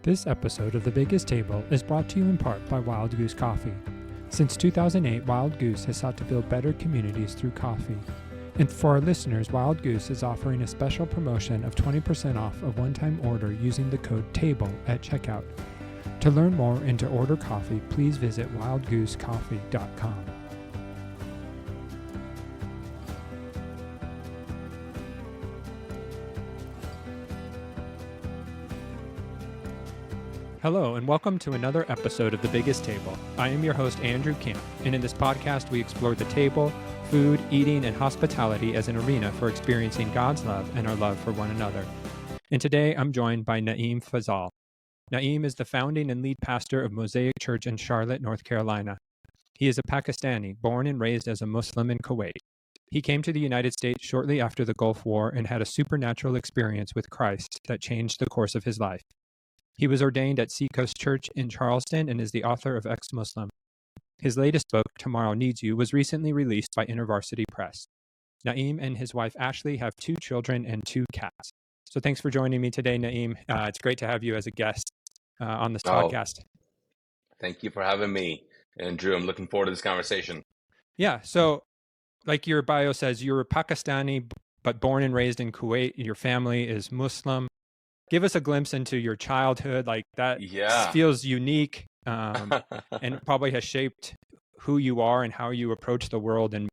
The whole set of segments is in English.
This episode of The Biggest Table is brought to you in part by Wild Goose Coffee. Since 2008, Wild Goose has sought to build better communities through coffee. And for our listeners, Wild Goose is offering a special promotion of 20% off a one-time order using the code TABLE at checkout. To learn more and to order coffee, please visit wildgoosecoffee.com. Hello, and welcome to another episode of The Biggest Table. I am your host, Andrew Camp, and in this podcast, we explore the table, food, eating, and hospitality as an arena for experiencing God's love and our love for one another. And today, I'm joined by Naeem Fazal. Naeem is the founding and lead pastor of Mosaic Church in Charlotte, North Carolina. He is a Pakistani, born and raised as a Muslim in Kuwait. He came to the United States shortly after the Gulf War and had a supernatural experience with Christ that changed the course of his life. He was ordained at Seacoast Church in Charleston and is the author of Ex-Muslim. His latest book, Tomorrow Needs You, was recently released by InterVarsity Press. Naeem and his wife Ashley have 2 children and 2 cats. So thanks for joining me today, Naeem. It's great to have you as a guest on this podcast. Thank you for having me, Andrew. I'm looking forward to this conversation. Yeah, so like your bio says, you're a Pakistani, but born and raised in Kuwait. Your family is Muslim. Give us a glimpse into your childhood. Like that feels unique and probably has shaped who you are and how you approach the world in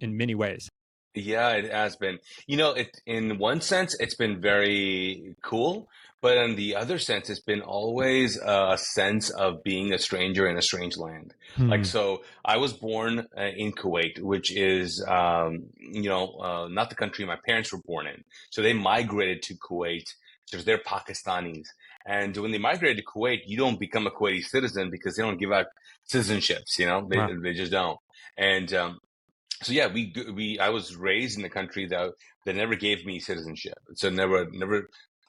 many ways. Yeah, it has been. You know, in one sense, it's been very cool, but in the other sense, it's been always a sense of being a stranger in a strange land. Like, so I was born in Kuwait, which is, not the country my parents were born in. So they migrated to Kuwait. So they're Pakistanis. And when they migrated to Kuwait, you don't become a Kuwaiti citizen because they don't give out citizenships, they just don't. And, I was raised in a country that never gave me citizenship. So never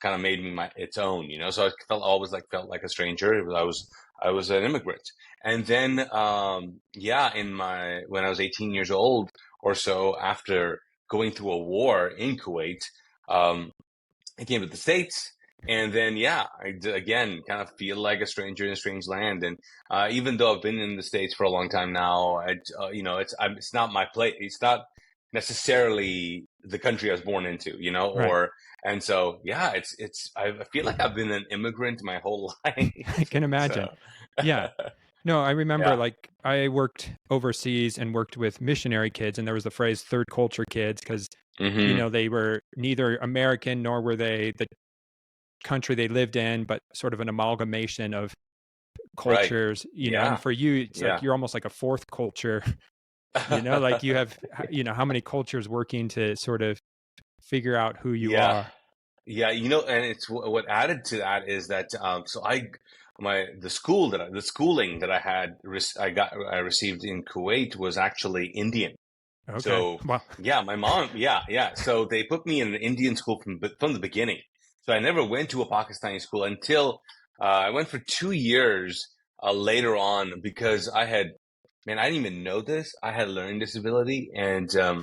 kind of made me its own, So I always felt like a stranger. I was an immigrant. And then, when I was 18 years old or so, after going through a war in Kuwait, I came to the States. And then, I again kind of feel like a stranger in a strange land. And even though I've been in the States for a long time now, it's not my place. It's not necessarily the country I was born into, Right. And so, I feel like I've been an immigrant my whole life. I can imagine. So. Yeah. No, I remember I worked overseas and worked with missionary kids, and there was the phrase third culture kids because, they were neither American nor were they the country they lived in, but sort of an amalgamation of cultures, and for you, it's like you're almost like a fourth culture, like you have, how many cultures working to sort of figure out who you are. Yeah, and it's what added to that is that the schooling that I received in Kuwait was actually Indian. Okay. So wow. My mom, So they put me in an Indian school from the beginning. So I never went to a Pakistani school until I went for 2 years later on because I didn't even know this. I had learning disability and I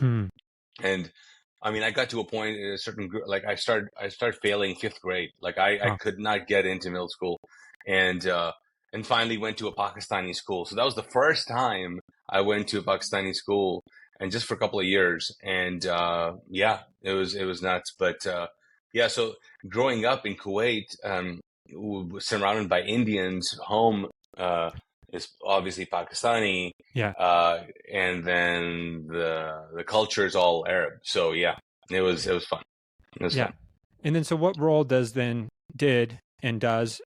mean, I got to a point at a certain like I started failing 5th grade. Like I could not get into middle school, and finally went to a Pakistani school. So that was the first time I went to a Pakistani school, and just for a couple of years. And it was nuts. But so growing up in Kuwait, surrounded by Indians, home is obviously Pakistani. Yeah. And then the culture is all Arab. So it was fun. It was fun. And then so what role does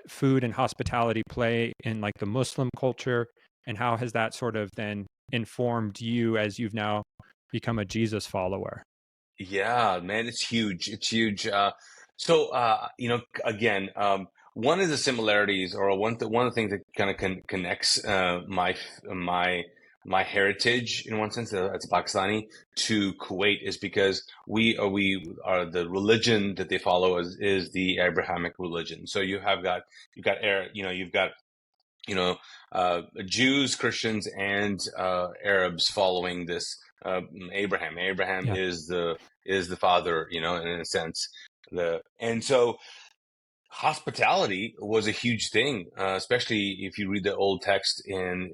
food and hospitality play in like the Muslim culture, and how has that sort of then informed you as you've now become a Jesus follower? Yeah, man, it's huge. It's huge. Again, one of the similarities, or one of the things that kind of connects my heritage in one sense as a Pakistani to Kuwait is because we are the religion that they follow is the Abrahamic religion. So you've got Jews, Christians, and Arabs following this Abraham. Abraham is the father, in a sense. And so hospitality was a huge thing, especially if you read the old text in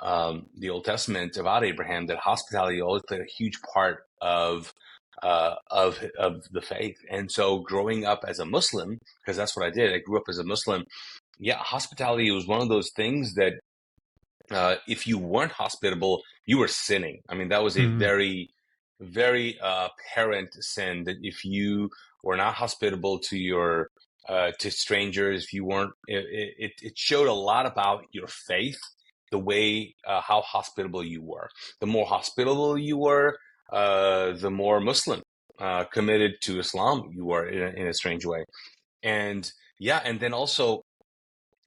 the Old Testament about Abraham. That hospitality always played a huge part of the faith. And so, growing up as a Muslim, because that's what I did, I grew up as a Muslim. Yeah, hospitality was one of those things that if you weren't hospitable, you were sinning. I mean, that was a Mm. very, very apparent sin that if you were not hospitable to your to strangers, if you weren't, it showed a lot about your faith, the way how hospitable you were. The more hospitable you were, the more Muslim committed to Islam you were in a strange way. And yeah, and then also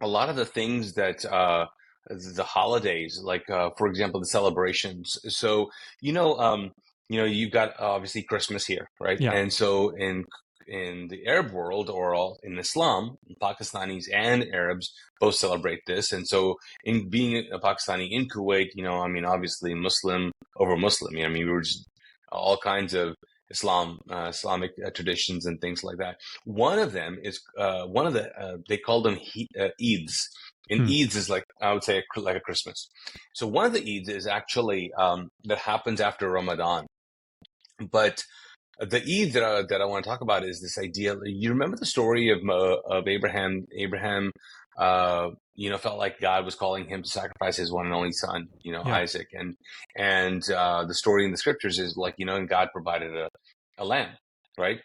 a lot of the things that the holidays, like for example, the celebrations. So you've got obviously Christmas here, right? Yeah. And so in the Arab world or all in Islam, Pakistanis and Arabs both celebrate this. And so in being a Pakistani in Kuwait, I mean, obviously Muslim over Muslim. I mean, we were just all kinds of Islamic traditions and things like that. One of them is one of the they call them Eids. And Mm. Eids is like, I would say, like a Christmas. So one of the Eids is actually that happens after Ramadan. But the Eid that I want to talk about is this idea. You remember the story of Abraham? Abraham, felt like God was calling him to sacrifice his one and only son, Yeah. Isaac, and the story in the scriptures is like, and God provided a lamb, right?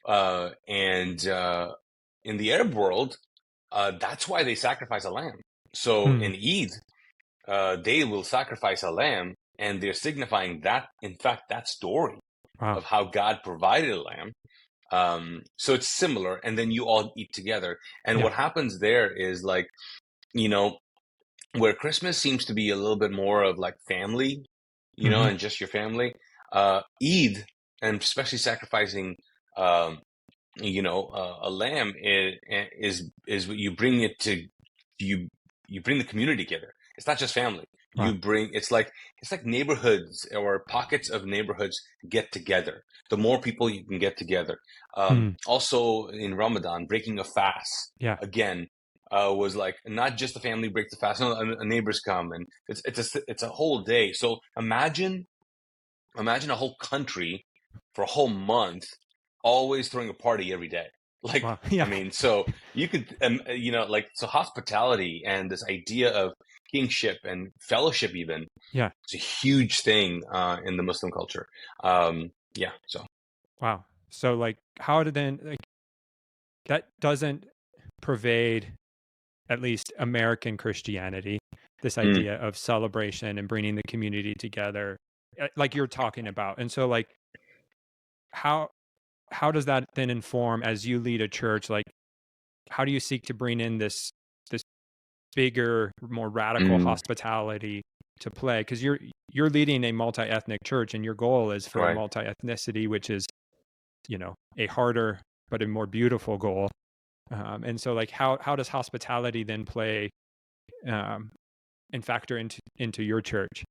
And in the Arab world, that's why they sacrifice a lamb. So Mm. in Eid, they will sacrifice a lamb, and they're signifying that, in fact, that story Wow. of how God provided a lamb. So it's similar, and then you all eat together. And Yeah. what happens there is like, where Christmas seems to be a little bit more of like family, Hmm. and just your family. Eid, and especially sacrificing, a lamb is what you bring it to you bring the community together. It's not just family. Wow. It's like neighborhoods or pockets of neighborhoods get together. The more people you can get together. Mm. Also in Ramadan, breaking a fast Yeah. again was like not just the family breaks the fast. No, neighbors come, and it's a whole day. So imagine a whole country for a whole month, always throwing a party every day. Like, Wow. I Yeah. mean, so you could, so hospitality and this idea of kingship and fellowship even Yeah. is a huge thing in the Muslim culture. Yeah, so. Wow. So like, how did then like that doesn't pervade at least American Christianity, this Mm, idea of celebration and bringing the community together, like you're talking about. And so, like, how how does that then inform as you lead a church? Like, how do you seek to bring in this bigger, more radical mm, hospitality to play? Because you're leading a multi-ethnic church, and your goal is for right. multi-ethnicity, which is a harder but a more beautiful goal. And so, like, how does hospitality then play um, and factor into your church?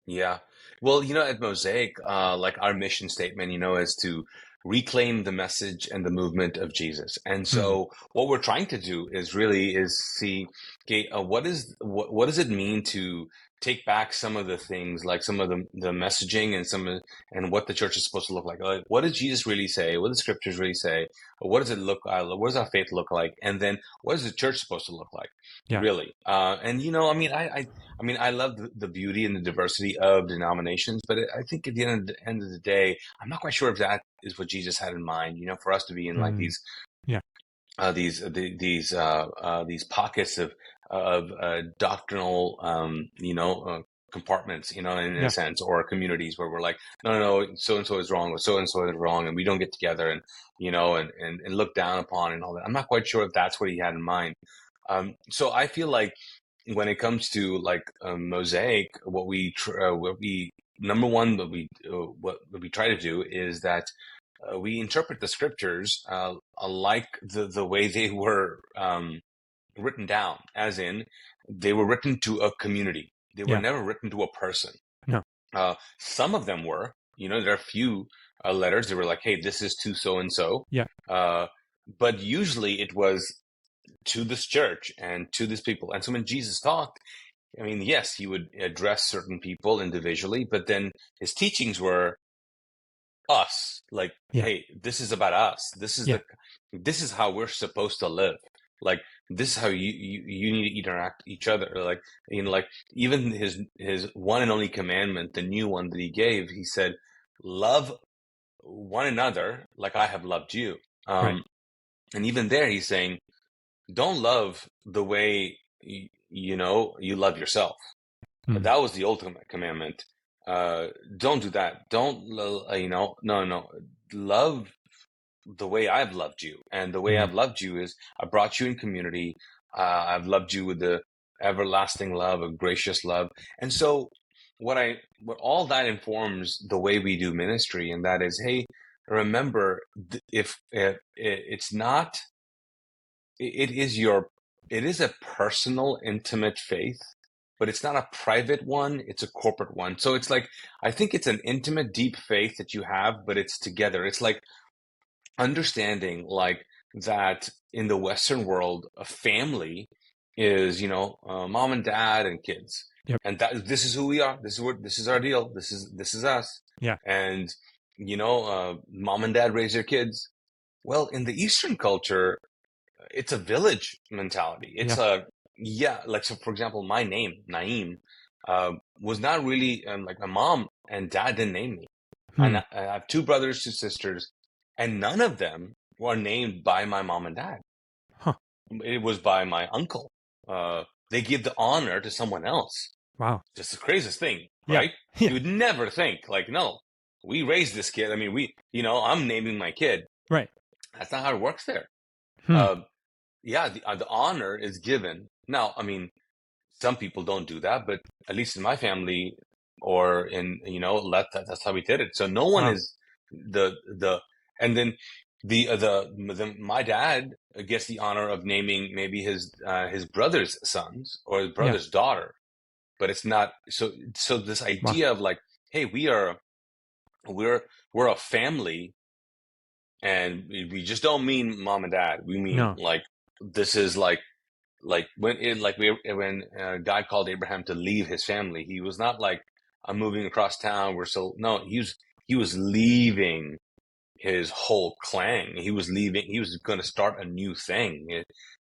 Yeah. Well, at Mosaic, like our mission statement, is to reclaim the message and the movement of Jesus. And Mm. so what we're trying to do is see, okay, what does it mean to take back some of the things, like some of the messaging and and what the church is supposed to look like. Like, what does Jesus really say? What do the scriptures really say? What does it look what does our faith look like? And then what is the church supposed to look like? Yeah. Really? And I mean, I love the beauty and the diversity of denominations, but I think at the end of the day, I'm not quite sure if that is what Jesus had in mind. For us to be in like Mm. Yeah. these pockets of doctrinal, compartments, in a Yeah. sense, or communities where we're like, no, so and so is wrong, or so and so is wrong, and we don't get together and and look down upon and all that. I'm not quite sure if that's what he had in mind. So I feel like when it comes to like Mosaic, what we number one, what we try to do is that we interpret the scriptures like the way they were written down, as in they were written to a community. They were Yeah. never written to a person. No. Some of them were, there are a few letters that were like, hey, this is to so and so. Yeah. But usually it was to this church and to these people. And so when Jesus talked, I mean, yes, he would address certain people individually, but then his teachings were us. Like, Yeah. hey, this is about us. This is Yeah. this is how we're supposed to live. Like, this is how you need to interact each other. Like, like even his one and only commandment, the new one that he gave, he said, love one another like I have loved you. Right. And even there, he's saying, don't love the way you love yourself. Mm. That was the ultimate commandment. Don't do that. Don't no. Love the way I've loved you, and the way Mm. I've loved you is I brought you in community. I've loved you with the everlasting love, a gracious love, and so what all that informs the way we do ministry, and that is, hey, remember, if it's not, it is a personal, intimate faith, but it's not a private one, it's a corporate one. So it's like, I think it's an intimate, deep faith that you have, but it's together. It's like understanding like that in the Western world, a family is, mom and dad and kids. Yep. And that this is who we are. This is our deal. This is us. Yeah. And, mom and dad raise their kids. Well, in the Eastern culture, it's a village mentality. It's like, so for example, my name, Naeem, was not really like my mom and dad didn't name me. And I have two brothers, two sisters, and none of them were named by my mom and dad. Huh. It was by my uncle. They give the honor to someone else. Wow. Just the craziest thing, Yeah. right? Yeah. You would never think like, no, we raised this kid. I mean, I'm naming my kid. Right. That's not how it works there. Yeah, the honor is given. Now, I mean, some people don't do that, but at least in my family or in, that's how we did it. So no one is and then my dad gets the honor of naming maybe his brother's sons or his brother's daughter, but it's not, so this idea of like, hey, we're a family, and we just don't mean mom and dad. We mean like, this is like when God called Abraham to leave his family, he was not like, I'm moving across town. He was leaving his whole clan. He was going to start a new thing.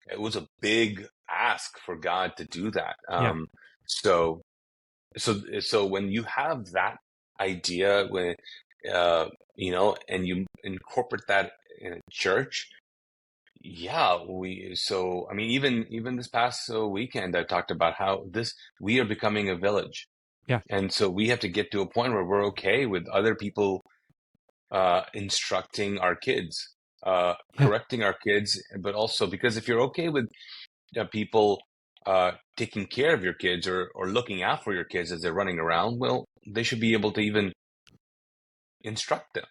It was a big ask for God to do that. So when you have that idea, when, and you incorporate that in a church, I mean, even this past weekend, I talked about how we are becoming a village. Yeah. And so we have to get to a point where we're okay with other people instructing our kids, correcting our kids, but also because if you're okay with people taking care of your kids or looking out for your kids as they're running around, well, they should be able to even instruct them.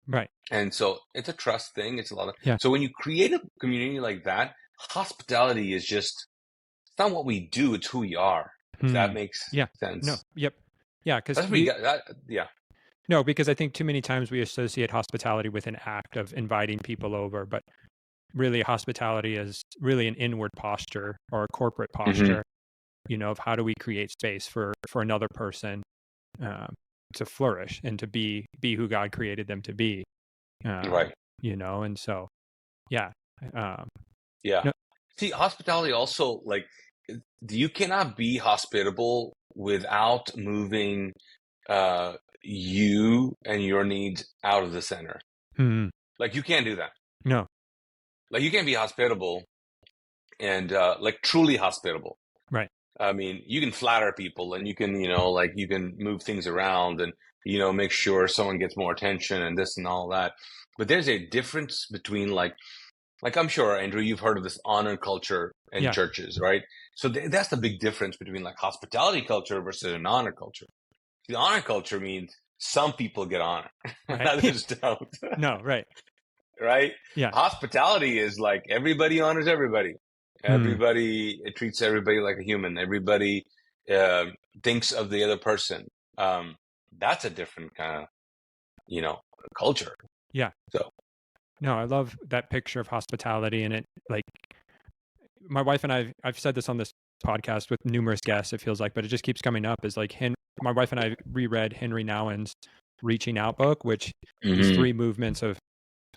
Right. And so it's a trust thing. It's a lot of, so when you create a community like that, hospitality is just, it's not what we do, it's who we are. If that makes sense. No. Yep. Yeah. Because No, because I think too many times we associate hospitality with an act of inviting people over, but really hospitality is really an inward posture or a corporate posture, of how do we create space for another person to flourish and to be who God created them to be. Right. And so, yeah. No. See, hospitality also, like, you cannot be hospitable without moving you and your needs out of the center. Like, you can't do that. No. Like, you can't be hospitable and like truly hospitable. Right. I mean, you can flatter people and you can, like you can move things around and, make sure someone gets more attention and this and all that. But there's a difference between like I'm sure, Andrew, you've heard of this honor culture in churches, right? So that's the big difference between like hospitality culture versus an honor culture. The honor culture means some people get honor, others don't. No, right. Right? Yeah. Hospitality is like everybody honors everybody. Everybody treats everybody like a human. Everybody thinks of the other person. That's a different kind of, culture. Yeah. So. No, I love that picture of hospitality, and it like my wife and I've said this on this podcast with numerous guests, it feels like, but it just keeps coming up, is like my wife and I reread Henry Nouwen's Reaching Out book, which these Mm-hmm. 3 movements of,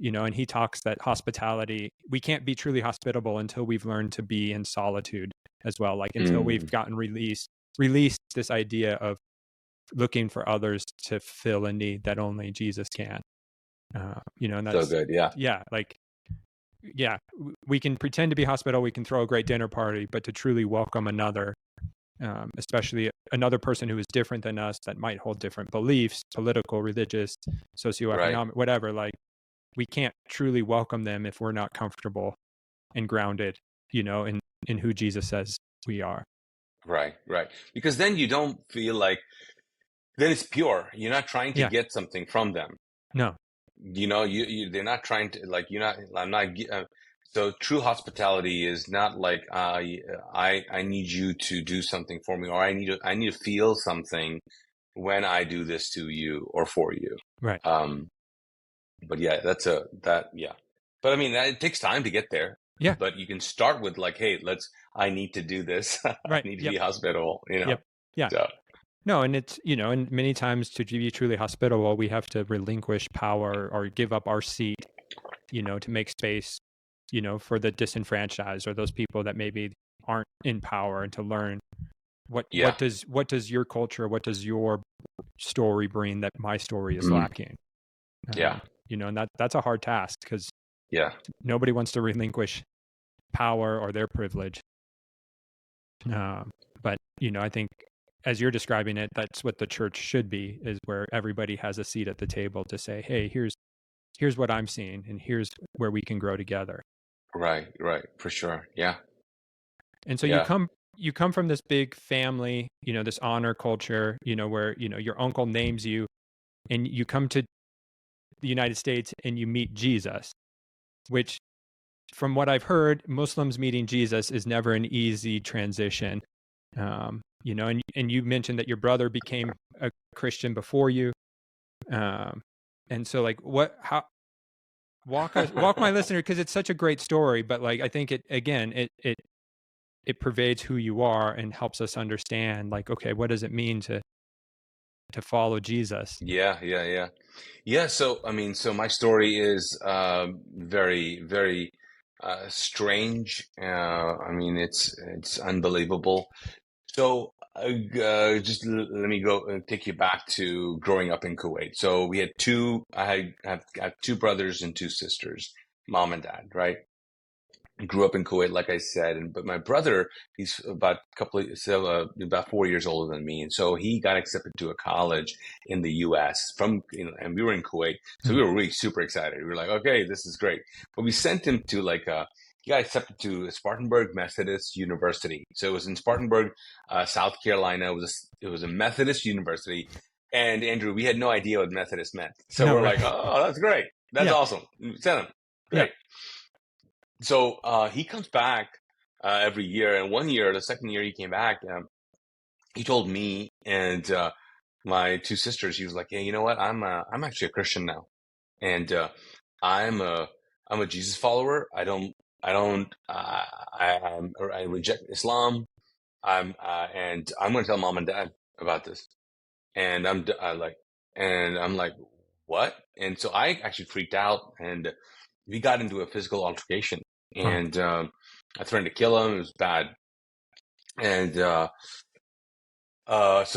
and he talks that hospitality, we can't be truly hospitable until we've learned to be in solitude as well. Like until we've gotten released this idea of looking for others to fill a need that only Jesus can. And that's So good. Yeah. Yeah, like, yeah, we can pretend to be hospitable, we can throw a great dinner party, but to truly welcome another, especially another person who is different than us, that might hold different beliefs, political, religious, Right. socioeconomic, whatever, like we can't truly welcome them if we're not comfortable and grounded, in who Jesus says we are. Right. Right. Because then you don't feel like, then it's pure. You're not trying to Yeah. get something from them. No. They're not trying to, like, I'm not, so true hospitality is not like, I need you to do something for me, or I need to feel something when I do this to you or for you. Right. But yeah, yeah. But I mean, it takes time to get there. Yeah. But you can start with like, hey, I need to do this. Right. I need to be hospitable, Yep. Yeah. So. No, and it's, and many times to be truly hospitable, we have to relinquish power or give up our seat, to make space, for the disenfranchised or those people that maybe aren't in power, and to learn what does your culture, what does your story bring that my story is lacking. Yeah. And that's a hard task, because nobody wants to relinquish power or their privilege. But, I think as you're describing it, that's what the church should be, is where everybody has a seat at the table to say, hey, here's what I'm seeing, and here's where we can grow together. Right, for sure. Yeah. And so you come from this big family, this honor culture, where, your uncle names you, and you come to the United States and you meet Jesus, which, from what I've heard, Muslims meeting Jesus is never an easy transition. And you mentioned that your brother became a Christian before you. And so, like, walk my listener, because it's such a great story, but like, I think it pervades who you are and helps us understand, like, okay, what does it mean to follow Jesus? Yeah. So, I mean, my story is very, very strange. I mean, it's unbelievable. So, just let me go and take you back to growing up in Kuwait. So we had I have 2 brothers and 2 sisters, mom and dad, right? Grew up in Kuwait, like I said, but my brother, he's about 4 years older than me, and so he got accepted to a college in the U.S. and we were in Kuwait, so we were really super excited. We were like, okay, this is great. But we sent him to he got accepted to Spartanburg Methodist University. So it was in Spartanburg, South Carolina. It was a Methodist university, and Andrew, we had no idea what Methodist meant, so we're like, oh, that's great, that's awesome. Send him, great. So he comes back every year, and one year, the second year he came back, he told me and my 2 sisters, he was like, "Hey, you know what? I'm actually a Christian now, and I'm a Jesus follower. I reject Islam. And I'm going to tell mom and dad about this." And I'm like, "What?" And so I actually freaked out, and we got into a physical altercation. And I threatened to kill him. It was bad. And so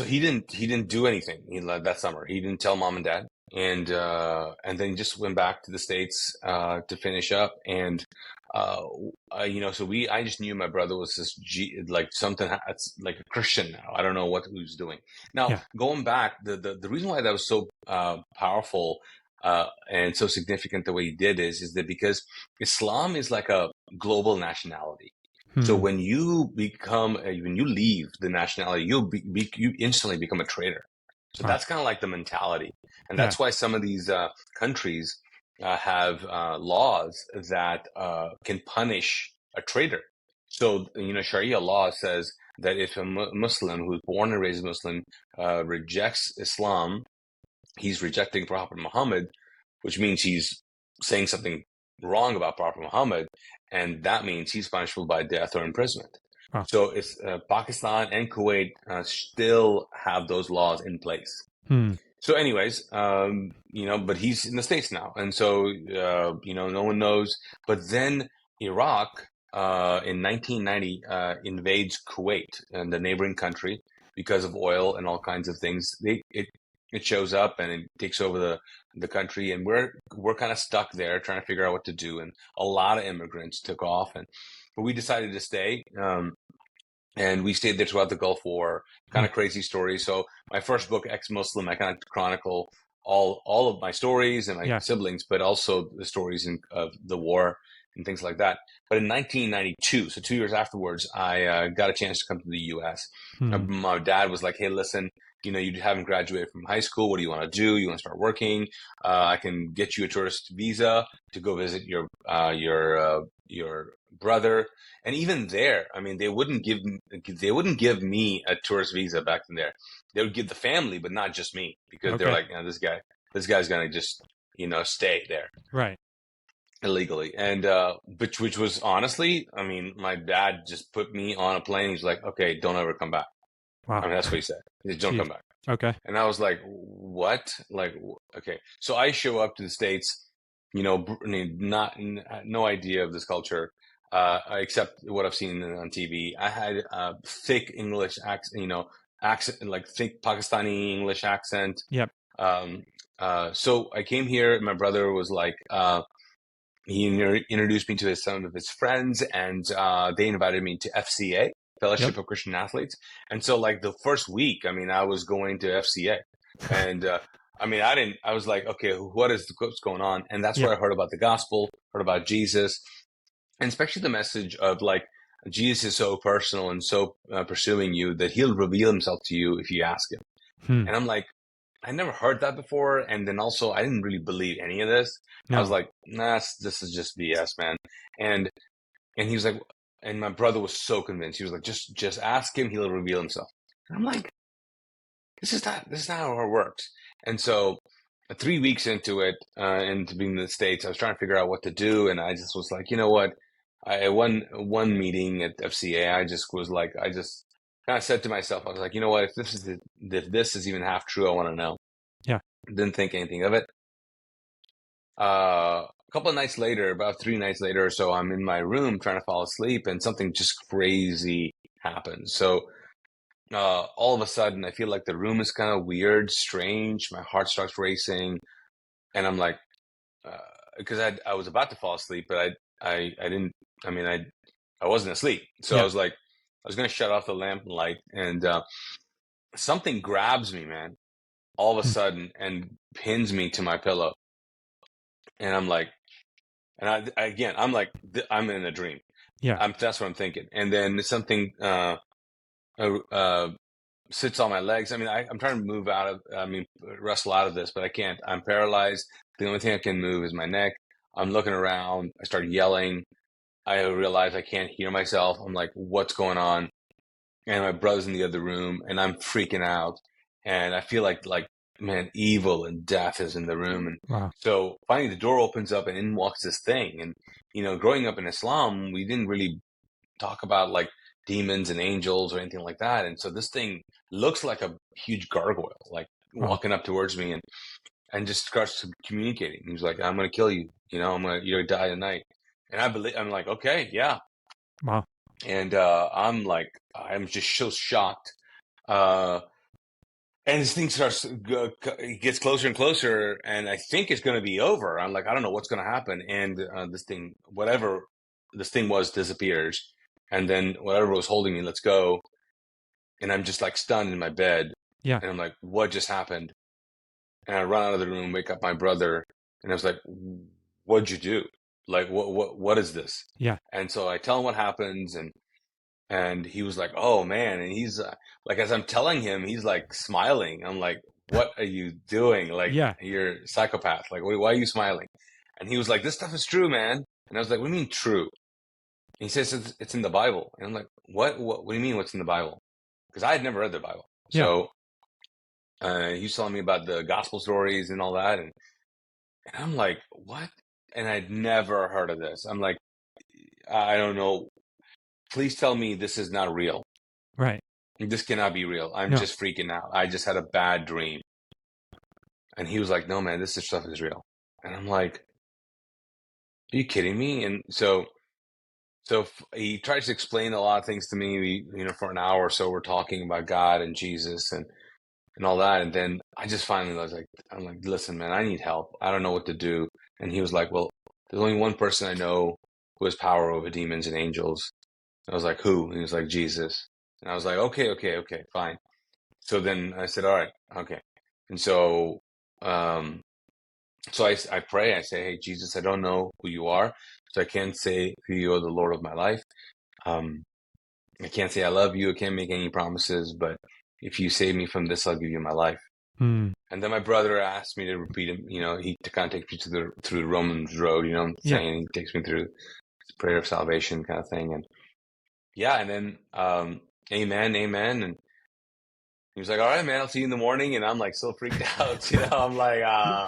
he didn't do anything that summer. He didn't tell mom and dad. And then just went back to the States to finish up. And so I just knew my brother was something like a Christian now. I don't know what he was doing. Now, going back, the reason why that was so powerful and so significant the way he did is that because Islam is like a global nationality. So when you leave the nationality, you instantly become a traitor. So that's kind of like the mentality. And that's why some of these countries have laws that can punish a traitor. So, Sharia law says that if a Muslim who's born and raised Muslim rejects Islam, he's rejecting Prophet Muhammad, which means he's saying something wrong about Prophet Muhammad, and that means he's punishable by death or imprisonment. Wow. So it's Pakistan and Kuwait still have those laws in place. Hmm. So, anyways, but he's in the States now, and so no one knows. But then Iraq in 1990 invades Kuwait and the neighboring country because of oil and all kinds of things. It shows up and it takes over the country, and we're kind of stuck there trying to figure out what to do. And a lot of immigrants took off, but we decided to stay. And we stayed there throughout the Gulf War. Kind of crazy story. So my first book, Ex-Muslim, I kind of chronicle all of my stories and my siblings, but also the stories of the war and things like that. But in 1992, so 2 years afterwards, I got a chance to come to the U.S. My dad was like, "Hey, listen, you haven't graduated from high school. What do you want to do? You want to start working? I can get you a tourist visa to go visit your brother." And even there, I mean, they wouldn't give me a tourist visa back then. There, they would give the family, but not just me, because they're like, this guy's gonna just stay there, right, illegally. And which was honestly, I mean, my dad just put me on a plane. He's like, "Okay, don't ever come back." Wow. I mean, that's what he said. He said, "Don't come back." Okay. And I was like, "What?" Like, okay. So I show up to the States, no idea of this culture. Except what I've seen on TV. I had a thick English accent, like thick Pakistani English accent. Yep. So I came here, and my brother was like, he introduced me to some of his friends, and they invited me to FCA, Fellowship of Christian Athletes. And so, like, the first week, I mean, I was going to FCA, and I was like, okay, what's going on? And that's where I heard about the gospel, heard about Jesus. And especially the message of, like, Jesus is so personal and so pursuing you that he'll reveal himself to you if you ask him. And I'm like, I never heard that before. And then also, I didn't really believe any of this. No. I was like, nah, this is just BS, man. And he was like, and my brother was so convinced. He was like, just ask him. He'll reveal himself. And I'm like, this is not how it works. And so 3 weeks into it, into being in the States, I was trying to figure out what to do. And I just was like, you know what? One meeting at FCA, I just kind of said to myself, I was like, you know what? If this is even half true, I want to know. Yeah. Didn't think anything of it. A couple of nights later, about 3 nights later or so, I'm in my room trying to fall asleep, and something just crazy happens. So all of a sudden, I feel like the room is kind of weird, strange. My heart starts racing, and I'm like, because I was about to fall asleep, but I didn't. I mean, I wasn't asleep, so I was like, I was going to shut off the lamp and light, and something grabs me, man, all of a sudden, and pins me to my pillow, and I'm like, and I'm like, I'm in a dream. Yeah, that's what I'm thinking, and then something sits on my legs. I mean, I'm trying to wrestle out of this, but I can't. I'm paralyzed. The only thing I can move is my neck. I'm looking around. I start yelling. I realize I can't hear myself. I'm like, what's going on? And my brother's in the other room, and I'm freaking out. And I feel like, man, evil and death is in the room. And so finally the door opens up, and in walks this thing. And, growing up in Islam, we didn't really talk about, like, demons and angels or anything like that. And so this thing looks like a huge gargoyle, like walking up towards me and just starts communicating. He's like, I'm going to kill you. You're going to die tonight. And I'm like, okay, yeah. Wow. And I'm just so shocked. And this thing gets closer and closer, and I think it's going to be over. I'm like, I don't know what's going to happen. And this thing, whatever this thing was, disappears. And then whatever was holding me, lets go. And I'm just, like, stunned in my bed. Yeah. And I'm like, what just happened? And I run out of the room, wake up my brother, and I was like, what'd you do? Like, what is this? Yeah. And so I tell him what happens, and he was like, oh man. And he's like, as I'm telling him, he's like smiling. I'm like, what are you doing? Like, you're a psychopath. Like, why are you smiling? And he was like, this stuff is true, man. And I was like, what do you mean true? And he says, it's in the Bible. And I'm like, what do you mean what's in the Bible? Because I had never read the Bible. Yeah. So he was telling me about the gospel stories and all that. And I'm like, what? And I'd never heard of this. I'm like, I don't know. Please tell me this is not real. Right. This cannot be real. I'm No. just freaking out. I just had a bad dream. And he was like, no, man, this stuff is real. And I'm like, are you kidding me? And so he tries to explain a lot of things to me. For an hour or so, we're talking about God and Jesus and all that. And then I just finally was like, I'm like, listen, man, I need help. I don't know what to do. And he was like, well, there's only one person I know who has power over demons and angels. I was like, who? And he was like, Jesus. And I was like, okay, fine. So then I said, all right, okay. And so, I pray, I say, hey, Jesus, I don't know who you are. So I can't say who you are, the Lord of my life. I can't say I love you. I can't make any promises, but if you save me from this, I'll give you my life. Hmm. And then my brother asked me to repeat him, he kind of takes me through the Romans road, Yeah. saying, he takes me through the prayer of salvation kind of thing. And and then, amen. And he was like, all right, man, I'll see you in the morning. And I'm like, so freaked out, I'm like,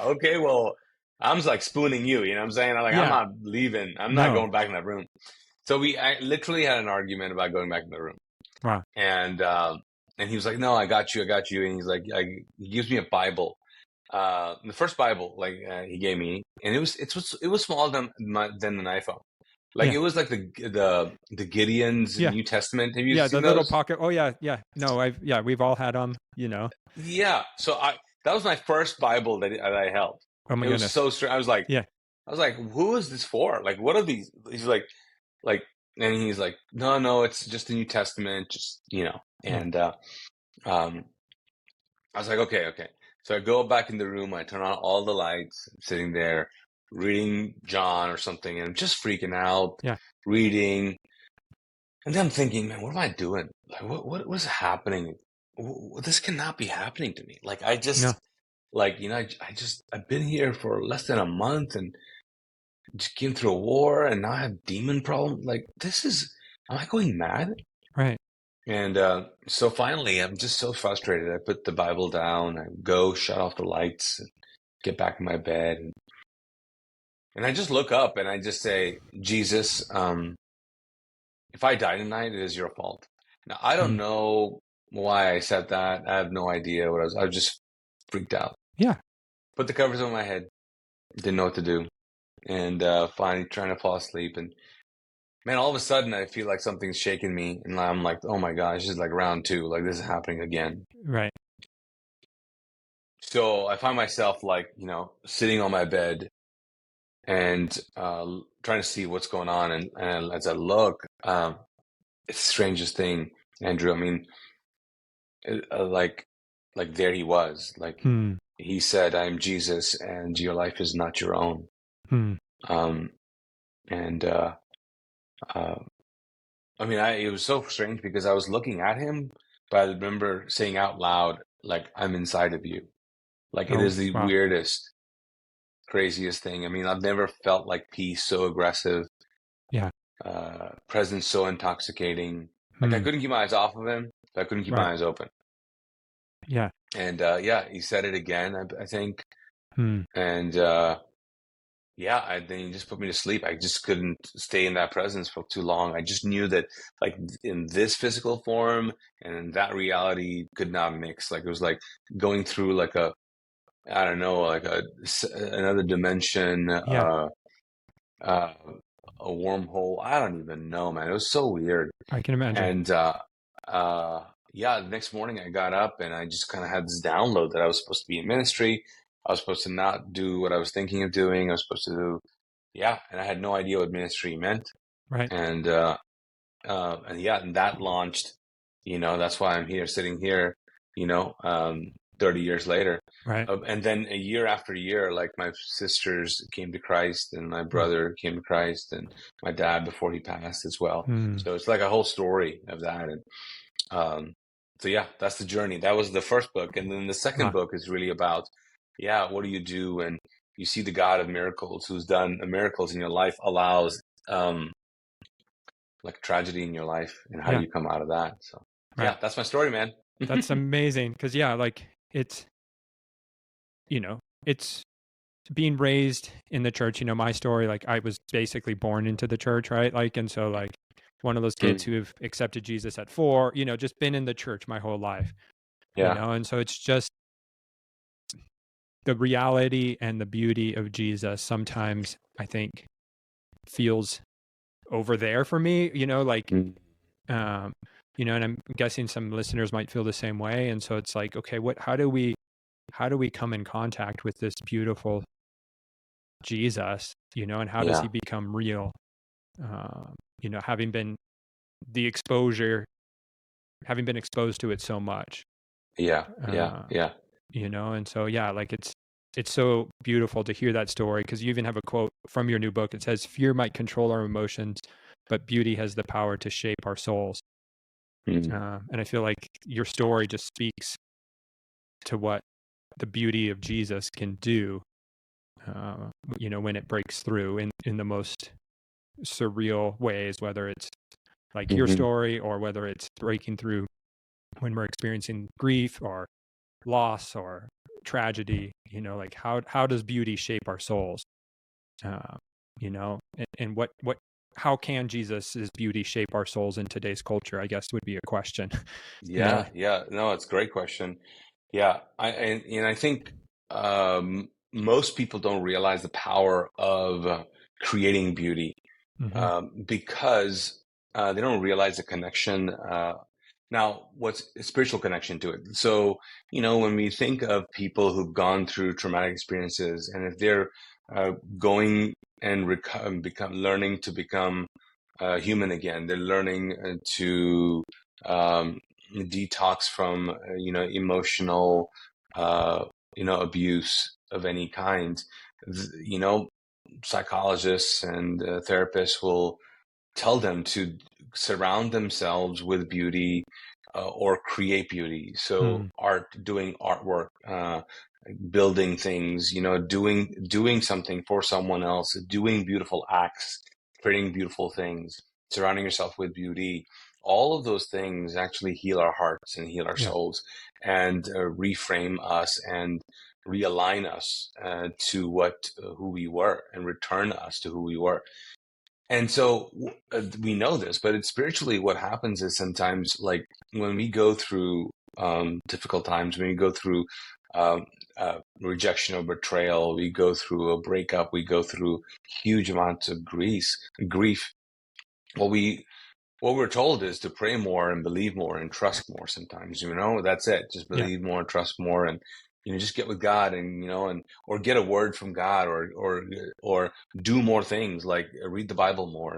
okay, well, I'm just like spooning you, what I'm saying? I'm like, I'm Yeah. not leaving. I'm not going back in that room. So I literally had an argument about going back in the room. Wow. And he was like, no, I got you. And he's like, he gives me a Bible. The first Bible, he gave me, and it was smaller than an iPhone. Like, Yeah. it was like the Gideon's Yeah. New Testament. Have you Yeah, seen the little those? pocket. Oh yeah, yeah. No, we've all had them, Yeah. So that was my first Bible that I held. Oh my It was goodness. so strange. Yeah. I was like, who is this for? Like, what are these? He's like, and he's like, no, it's just the New Testament, just, and, I was like, okay. So I go back in the room, I turn on all the lights, I'm sitting there reading John or something, and I'm just freaking out, Yeah. reading. And then I'm thinking, man, what am I doing? Like, what's happening? This cannot be happening to me. Like, I just, No. I've been here for less than a month and just came through a war, and now I have demon problem. Like, am I going mad? Right. And so finally, I'm just so frustrated. I put the Bible down, I go shut off the lights, and get back in my bed. And I just look up and I just say, Jesus, if I die tonight, it is your fault. Now, I don't know why I said that. I have no idea what I was just freaked out. Yeah. Put the covers on my head, didn't know what to do. And finally trying to fall asleep. And man, all of a sudden I feel like something's shaking me. And I'm like, oh my gosh, this is like round 2. Like, this is happening again. Right. So I find myself sitting on my bed and trying to see what's going on. And as I look, it's the strangest thing, Andrew. I mean, like there he was. Like, he said, "I am Jesus, and your life is not your own." And I mean, it was so strange because I was looking at him, but I remember saying out loud, like, "I'm inside of you." Like, it is the Wow. weirdest, craziest thing. I mean, I've never felt like peace so aggressive. Yeah. Presence so intoxicating. Like, I couldn't keep my eyes off of him, but I couldn't keep my eyes open. Yeah. And he said it again, I think. And then he just put me to sleep. I just couldn't stay in that presence for too long. I just knew that, like, in this physical form and in that reality could not mix. Like, it was like going through like I don't know, like another dimension, Yeah. a wormhole. I don't even know, man. It was so weird. I can imagine. And the next morning I got up and I just kind of had this download that I was supposed to be in ministry. I was supposed to not do what I was thinking of doing. I was supposed to do, and I had no idea what ministry meant. Right. And and that launched, that's why I'm here, sitting here, 30 years later. Right. And then a year after year, like, my sisters came to Christ and my brother came to Christ and my dad before he passed as well. So it's like a whole story of that. And that's the journey. That was the first book. And then the second book is really about, what do you do when you see the God of miracles who's done miracles in your life, allows like tragedy in your life, and how do you come out of that? So that's my story, man. That's amazing. Because like it's, it's being raised in the church, my story, like I was basically born into the church, right? Like, and so like one of those kids Mm. who've accepted Jesus at 4, just been in the church my whole life, Yeah. and so it's just the reality and the beauty of Jesus sometimes I think feels over there for me, like, Mm. um, and I'm guessing some listeners might feel the same way. And so it's like, okay, how do we come in contact with this beautiful Jesus, and how does he Yeah. become real? Having been the exposure, having been exposed to it so much, Yeah. Yeah. uh, Yeah. and so, yeah, like it's so beautiful to hear that story, because you even have a quote from your new book. It says, fear might control our emotions, but beauty has the power to shape our souls. Mm. And I feel like your story just speaks to what the beauty of Jesus can do, when it breaks through in the most surreal ways, whether it's like your Hmm. story or whether it's breaking through when we're experiencing grief or loss or tragedy. Like how does beauty shape our souls? Uh, and what how can Jesus's beauty shape our souls in today's culture, I guess, would be a question. Yeah. Yeah. No, it's a great question. Yeah. And I think most people don't realize the power of creating beauty, Mm-hmm. because they don't realize the connection. Now, what's a spiritual connection to it? So, when we think of people who've gone through traumatic experiences, and if they're going and become learning to become human again, they're learning to um, detox from, emotional, abuse of any kind. Psychologists and therapists will tell them to surround themselves with beauty, or create beauty. So Mm. doing artwork, building things, doing something for someone else, doing beautiful acts, creating beautiful things, surrounding yourself with beauty. All of those things actually heal our hearts and heal our Yeah. souls, and reframe us and realign us to who we were, and return us to who we were. And so we know this, but it's spiritually what happens is sometimes, like when we go through difficult times, when we go through um, rejection or betrayal, we go through a breakup, we go through huge amounts of grief. What we what we're told is to pray more and believe more and trust more. Sometimes, that's it. Just Yeah. believe more, trust more, and just get with God, and or get a word from God, or do more things like read the Bible more.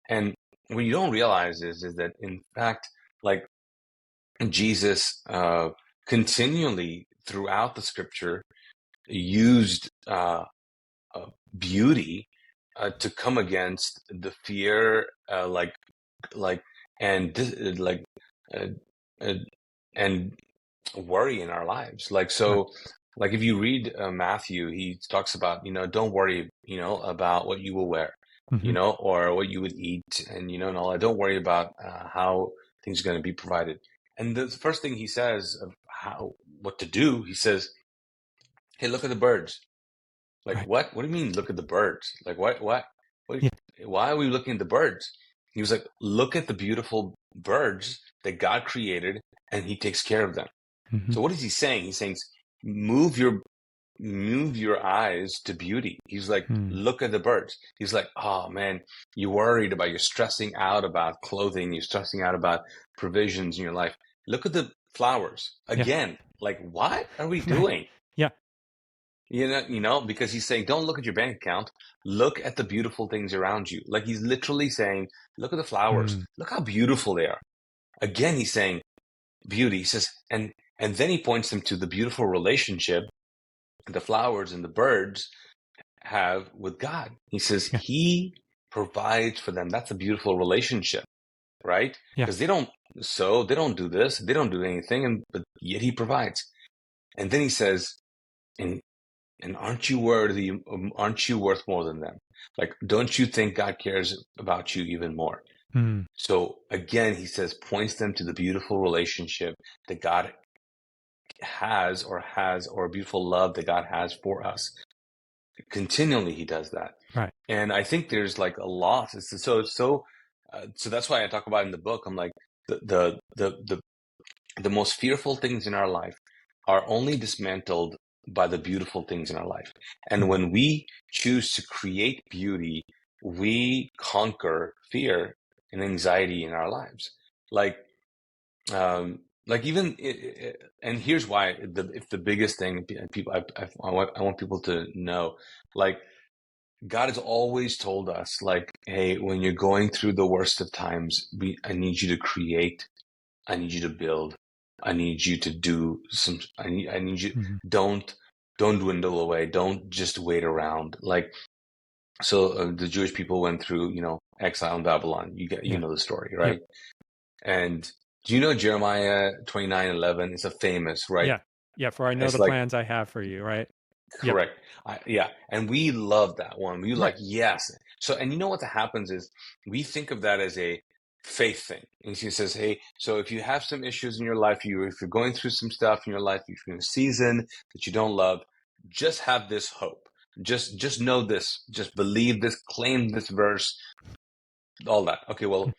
And what you don't realize is that, in fact, like Jesus continually throughout the Scripture used beauty to come against the fear, like and like uh, uh, and worry in our lives. Like, Right. so, like if you read Matthew, he talks about, don't worry, about what you will wear, Mm-hmm. or what you would eat, and and all that. Don't worry about how things are going to be provided. And the first thing he says of what to do, he says, hey, look at the birds. Like, Right. what do you mean, look at the birds? Like, what, Yeah. why are we looking at the birds? He was like, look at the beautiful birds that God created, and he takes care of them. Mm-hmm. So what is he saying? He's saying, move your eyes to beauty. He's like, Mm. look at the birds. He's like, oh man, you're stressing out about clothing, you're stressing out about provisions in your life. Look at the flowers. Yeah. Again, like, what are we Right. doing? Yeah. Because he's saying, don't look at your bank account. Look at the beautiful things around you. Like, he's literally saying, look at the flowers. Mm. Look how beautiful they are. Again, he's saying beauty. He says, and then he points them to the beautiful relationship the flowers and the birds have with God. He says Yeah. he provides for them. That's a beautiful relationship, right? Yeah. Because they don't do this, they don't do anything, but yet he provides. And then he says, and aren't you worthy? Aren't you worth more than them? Like, don't you think God cares about you even more? Mm. So again, he says, points them to the beautiful relationship that God has, or a beautiful love that God has for us. Continually, he does that. Right. And I think there's like a loss. So that's why I talk about in the book. I'm like, the most fearful things in our life are only dismantled by the beautiful things in our life. And when we choose to create beauty, we conquer fear and anxiety in our lives. Like even and here's why if the biggest thing people I want people to know, like, God has always told us, like, hey, when you're going through the worst of times, I need you to create, I need you to build, I need you to do some, I need you, don't dwindle away, don't just wait around. Like, so the Jewish people went through, exile in Babylon. You know the story, right? Yep. And do you know Jeremiah 29:11 is a famous, right? Yeah. For I know It's the like, plans I have for you, right? Yep. correct. Yeah. And we love that one. We like, Right. yes. So, and you know what happens is we think of that as a faith thing. And he says, hey, so if you have some issues in your life, if you're going through some stuff in your life, if you're in a season that you don't love, just have this hope. Just know this. Just believe this, claim this verse, all that. Okay, well,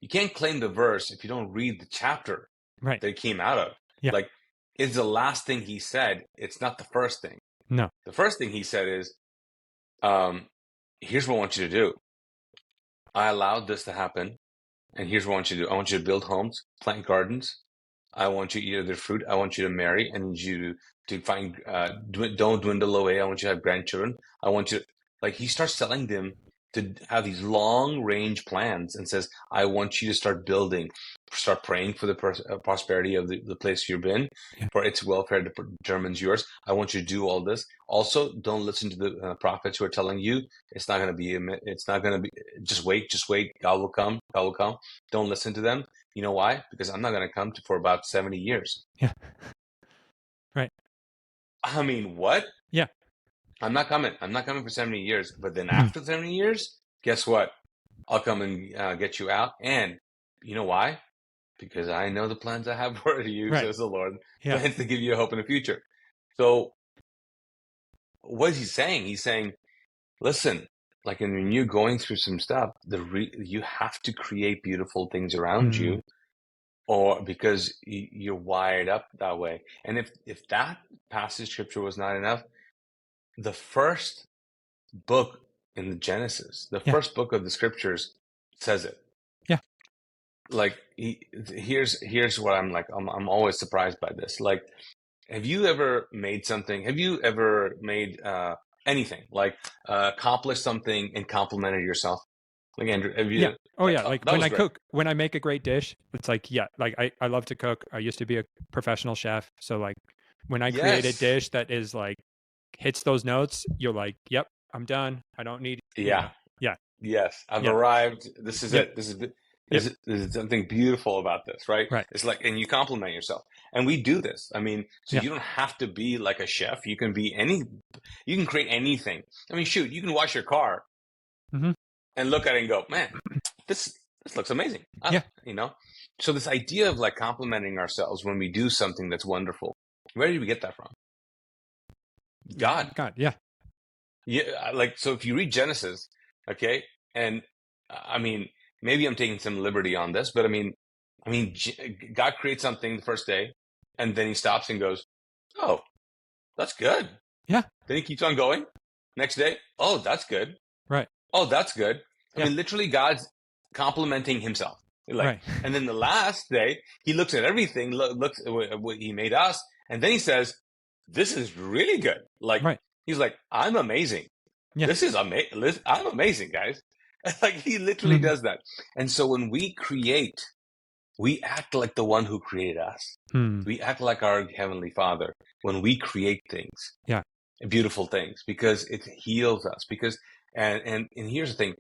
you can't claim the verse if you don't read the chapter Right. that it came out of. Yeah. Like, it's the last thing he said. It's not the first thing. No. The first thing he said is, here's what I want you to do. I allowed this to happen, and here's what I want you to do. I want you to build homes, plant gardens. I want you to eat their fruit. I want you to marry. I need you to find, don't dwindle away. I want you to have grandchildren. I want you, like, he starts telling them to have these long range plans and says, I want you to start building, start praying for the prosperity of the place you've been, for its welfare determines yours. I want you to do all this. Also, don't listen to the prophets who are telling you it's not going to be, just wait, God will come, God will come. Don't listen to them. You know why? Because I'm not going to come for about 70 years. Yeah. Right. I mean, what? Yeah. I'm not coming. I'm not coming for 70 years. But then after 70 years, guess what? I'll come and get you out. And you know why? Because I know the plans I have for you, Right. says the Lord. Yeah. Plans to give you a hope in the future. So what is he saying? He's saying, listen, like, when you're going through some stuff, you have to create beautiful things around you, or because you're wired up that way. And if that passage scripture was not enough, the first book in the Genesis, the first book of the scriptures says it. Yeah. Like, here's what I'm like. I'm always surprised by this. Like, have you ever made something? Have you ever made anything, like accomplished something and complimented yourself? Like, Andrew, have you? Yeah. Oh, like, yeah. Like, that when was I great. cook, when I make a great dish, it's like, yeah, like I love to cook. I used to be a professional chef. So, like, when I create a Yes. dish that is like, hits those notes, you're like, yep, I'm done. I don't need, Yeah. Yeah. Yes. I've Yeah. arrived. This is Yep. it. This is something beautiful about this, right? Right. It's like, and you compliment yourself. And we do this. I mean, so Yeah. you don't have to be like a chef. You can be you can create anything. I mean, shoot, you can wash your car and look at it and go, man, this looks amazing. Yeah. So this idea of like complimenting ourselves when we do something that's wonderful, where did we get that from? God. Yeah. Yeah. Like, so if you read Genesis, okay, and I mean, maybe I'm taking some liberty on this, but I mean, God creates something the first day, and then he stops and goes, oh, that's good. Yeah. Then he keeps on going. Next day, oh, that's good. Right. Oh, that's good. Yeah. I mean, literally, God's complimenting himself. Like, Right. and then the last day, he looks at everything, looks at what he made us, and then he says, "This is really good." Like, Right. he's like, "I'm amazing. Yeah. This is amazing. I'm amazing, guys." Like, he literally does that. And so when we create, we act like the one who created us. We act like our Heavenly Father when we create things. Yeah. Beautiful things, because it heals us. Because and here's the thing.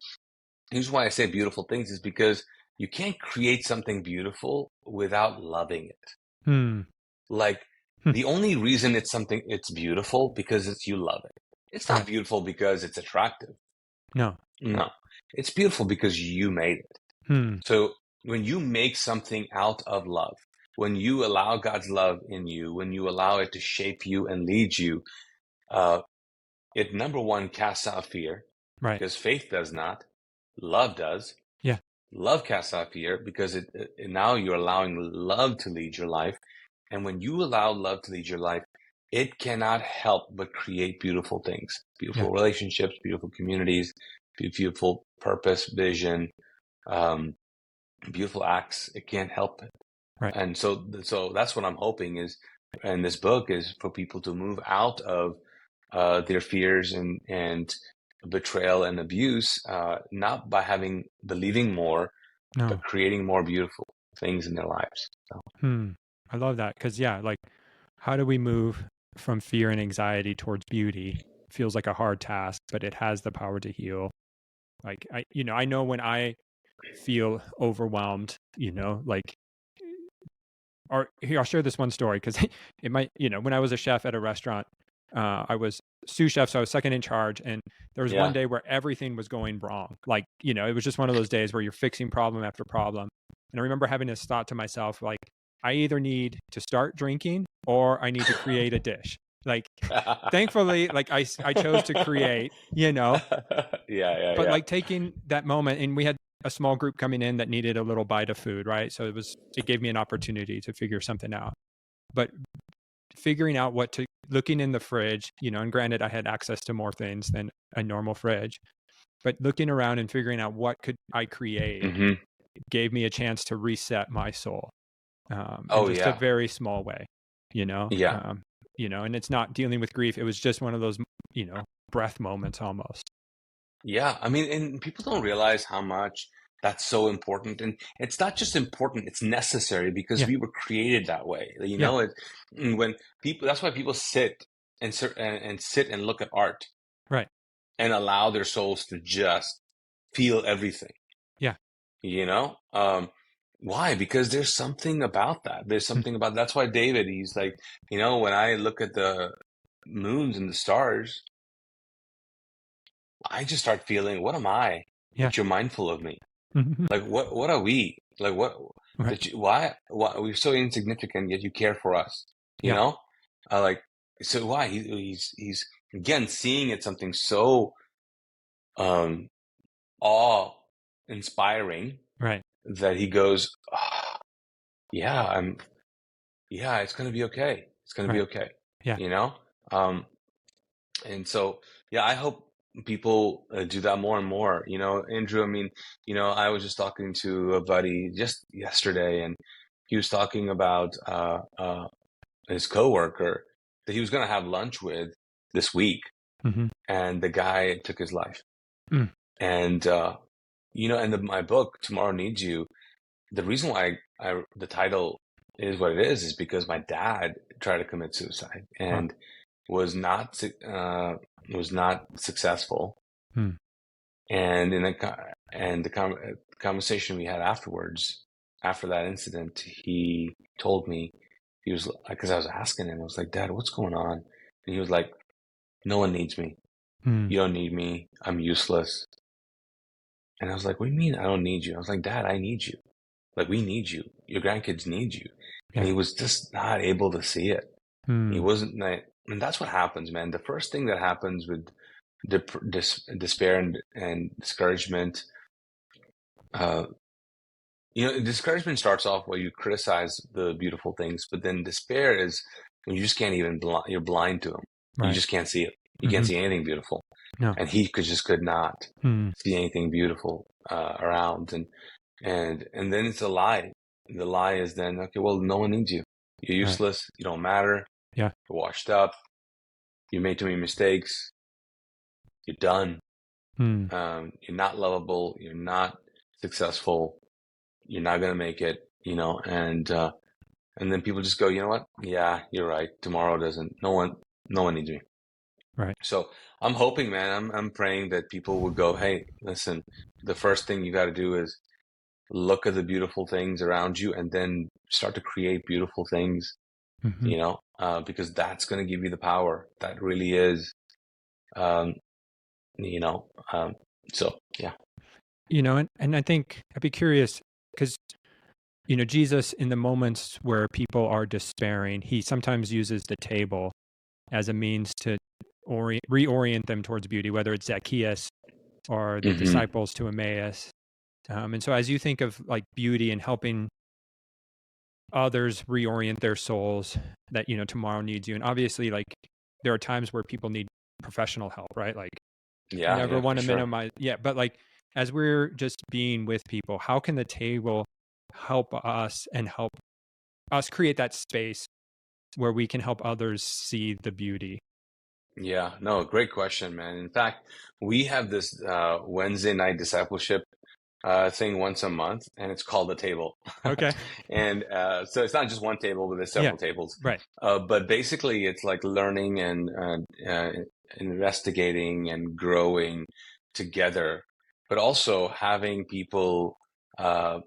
Here's why I say beautiful things, is because you can't create something beautiful without loving it. Like, the only reason it's beautiful because you love it. It's not beautiful because it's attractive. No. It's beautiful because you made it. So when you make something out of love, when you allow God's love in you, when you allow it to shape you and lead you, it number one casts out fear Right. because faith does not, love does. Yeah. Love casts out fear because now you're allowing love to lead your life. And when you allow love to lead your life, it cannot help but create beautiful things, Yeah. beautiful relationships, beautiful communities, beautiful purpose, vision, beautiful acts. It can't help it. Right. And so that's what I'm hoping is, in this book, is for people to move out of their fears and betrayal and abuse, not by believing more, but No. creating more beautiful things in their lives. So, I love that because yeah, like how do we move from fear and anxiety towards beauty? Feels like a hard task, but it has the power to heal. Like I know when I feel overwhelmed, like or here I'll share this one story because it might, when I was a chef at a restaurant, I was sous chef, so I was second in charge, and there was one yeah. day where everything was going wrong. Like, it was just one of those days where you're fixing problem after problem. And I remember having this thought to myself, like, I either need to start drinking or I need to create a dish. Like, thankfully, like I chose to create, but Yeah. like taking that moment, and we had a small group coming in that needed a little bite of food, right? So it gave me an opportunity to figure something out. But figuring out looking in the fridge, and granted I had access to more things than a normal fridge, but looking around and figuring out what could I create hmm gave me a chance to reset my soul, in Oh just a yeah. very small way, you know, Yeah. um, and it's not dealing with grief. It was just one of those, breath moments almost. Yeah. I mean, and people don't realize how much that's so important. And it's not just important, it's necessary because Yeah. we were created that way. Yeah. When people, that's why people sit and sit and look at art Right. and allow their souls to just feel everything, Yeah. you know? Why? Because there's something about that. There's Mm. something about, that's why David, he's like, when I look at the moons and the stars, I just start feeling, what am I Yeah. that you're mindful of me? Mhm. Like, what are we? Like, Right. that why we're so insignificant, yet you care for us, you Yeah. know? Like, so why? He's again seeing it something so, um, awe-inspiring Right. that he goes, "Ah, yeah, it's gonna be okay. It's gonna be Right. okay," Yeah. you know? Um, and so, yeah, I hope people do that more and more. Andrew, I mean, I was just talking to a buddy just yesterday, and he was talking about his coworker that he was gonna have lunch with this week, Hmm. and the guy took his life. Mm. And and my book, Tomorrow Needs You, the reason why the title is what it is because my dad tried to commit suicide Wow. and was not successful. Mm. And the conversation we had afterwards, after that incident, he told me, he was, because I was asking him, I was like, Dad, what's going on? And he was like, no one needs me. Mm. You don't need me. I'm useless. And I was like, what do you mean I don't need you? I was like, Dad, I need you. Like, we need you. Your grandkids need you. And Yeah. he was just not able to see it. He Mm. wasn't, and that's what happens, man. The first thing that happens with despair and discouragement, uh, discouragement starts off where you criticize the beautiful things, but then despair is when you just can't even, you're blind to them. You Right. just can't see it. You can't Hmm. see anything beautiful. No. And he could not Mm. see anything beautiful around. And then it's a lie. The lie is then, okay, well, no one needs you. You're Right. useless. You don't matter. Yeah. You're washed up. You made too many mistakes. You're done. Mm. You're not lovable. You're not successful. You're not gonna make it. And then people just go, you know what? Yeah, you're right. Tomorrow doesn't. No one needs me. Right. So I'm hoping, man. I'm praying that people would go, hey, listen. The first thing you got to do is look at the beautiful things around you and then start to create beautiful things, Hmm. because that's going to give you the power. That really is, um, you know, um, so yeah. And I think I'd be curious because, Jesus, in the moments where people are despairing, he sometimes uses the table as a means to reorient them towards beauty, whether it's Zacchaeus or the Hmm. disciples to Emmaus. And so as you think of like beauty and helping others reorient their souls that, tomorrow needs you. And obviously, like, there are times where people need professional help, right? Like, Yeah, never yeah, want for to sure. minimize. Yeah. But like, as we're just being with people, how can the table help us and help us create that space where we can help others see the beauty? Yeah, no, great question, man. In fact, we have this Wednesday night discipleship thing once a month, and it's called the table. Okay. And so it's not just one table, but there's Yeah. several tables. Right. But basically, it's like learning and investigating and growing together, but also having people uh,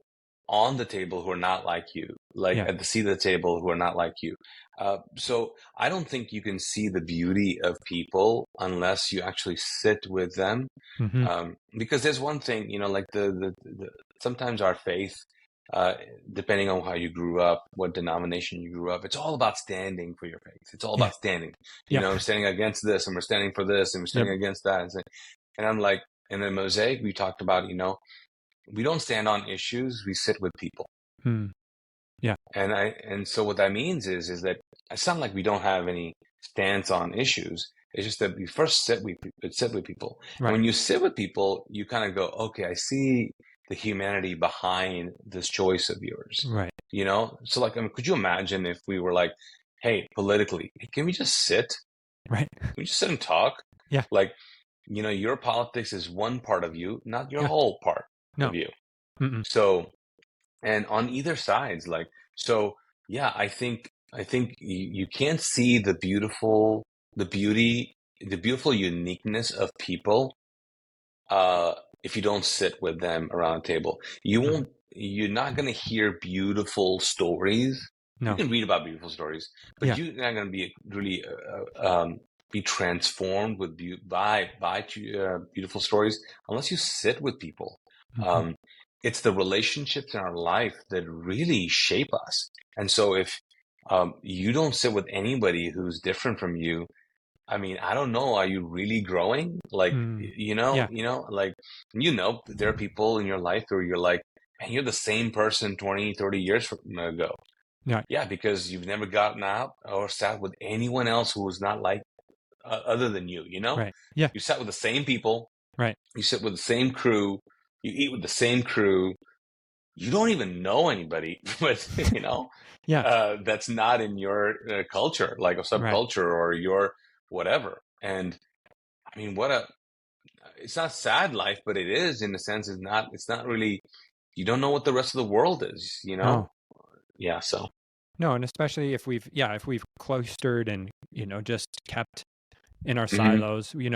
on the table who are not like you, like Yeah. at the seat of the table who are not like you. So I don't think you can see the beauty of people unless you actually sit with them. Mm-hmm. Because there's one thing, like the sometimes our faith, uh, depending on how you grew up, what denomination you grew up, it's all about standing for your faith. It's all Yeah. about standing. Yeah. We're standing against this, and we're standing for this, and we're Yep. standing against that, and I'm like, in the Mosaic, we talked about, we don't stand on issues, we sit with people. Hmm. Yeah. And so what that means is that it's not like we don't have any stance on issues. It's just that we first sit with people. And Right. when you sit with people, you kind of go, okay, I see the humanity behind this choice of yours. Right. So like, could you imagine if we were like, hey, politically, hey, can we just sit? Right. Can we just sit and talk? Yeah. Like, your politics is one part of you, not your Yeah. whole part No. of you. Mm-mm. So, and on either sides, like, so yeah, I think you can't see the beauty, the beautiful uniqueness of people if you don't sit with them around a table. Mm-hmm. You're not going to hear beautiful stories. You No. can read about beautiful stories, but Yeah. you're not going to be really be transformed with by beautiful stories unless you sit with people. Mm-hmm. Um, it's the relationships in our life that really shape us. And so if you don't sit with anybody who's different from you, I mean, I don't know. Are you really growing? Like, Mm. Yeah. like, there are people in your life where you're like, man, you're the same person 20, 30 years ago. Yeah. Yeah, because you've never gotten out or sat with anyone else who was not like other than you, Right. Yeah. You sat with the same people, Right. you sit with the same crew, you eat with the same crew. You don't even know anybody, but Yeah. that's not in your culture, like a Right. subculture or your whatever. And I mean, it's not sad life, but it is in a sense. It's not really, you don't know what the rest of the world is. No. Yeah. So, No. And especially if we've cloistered and, just kept in our hmm. silos, we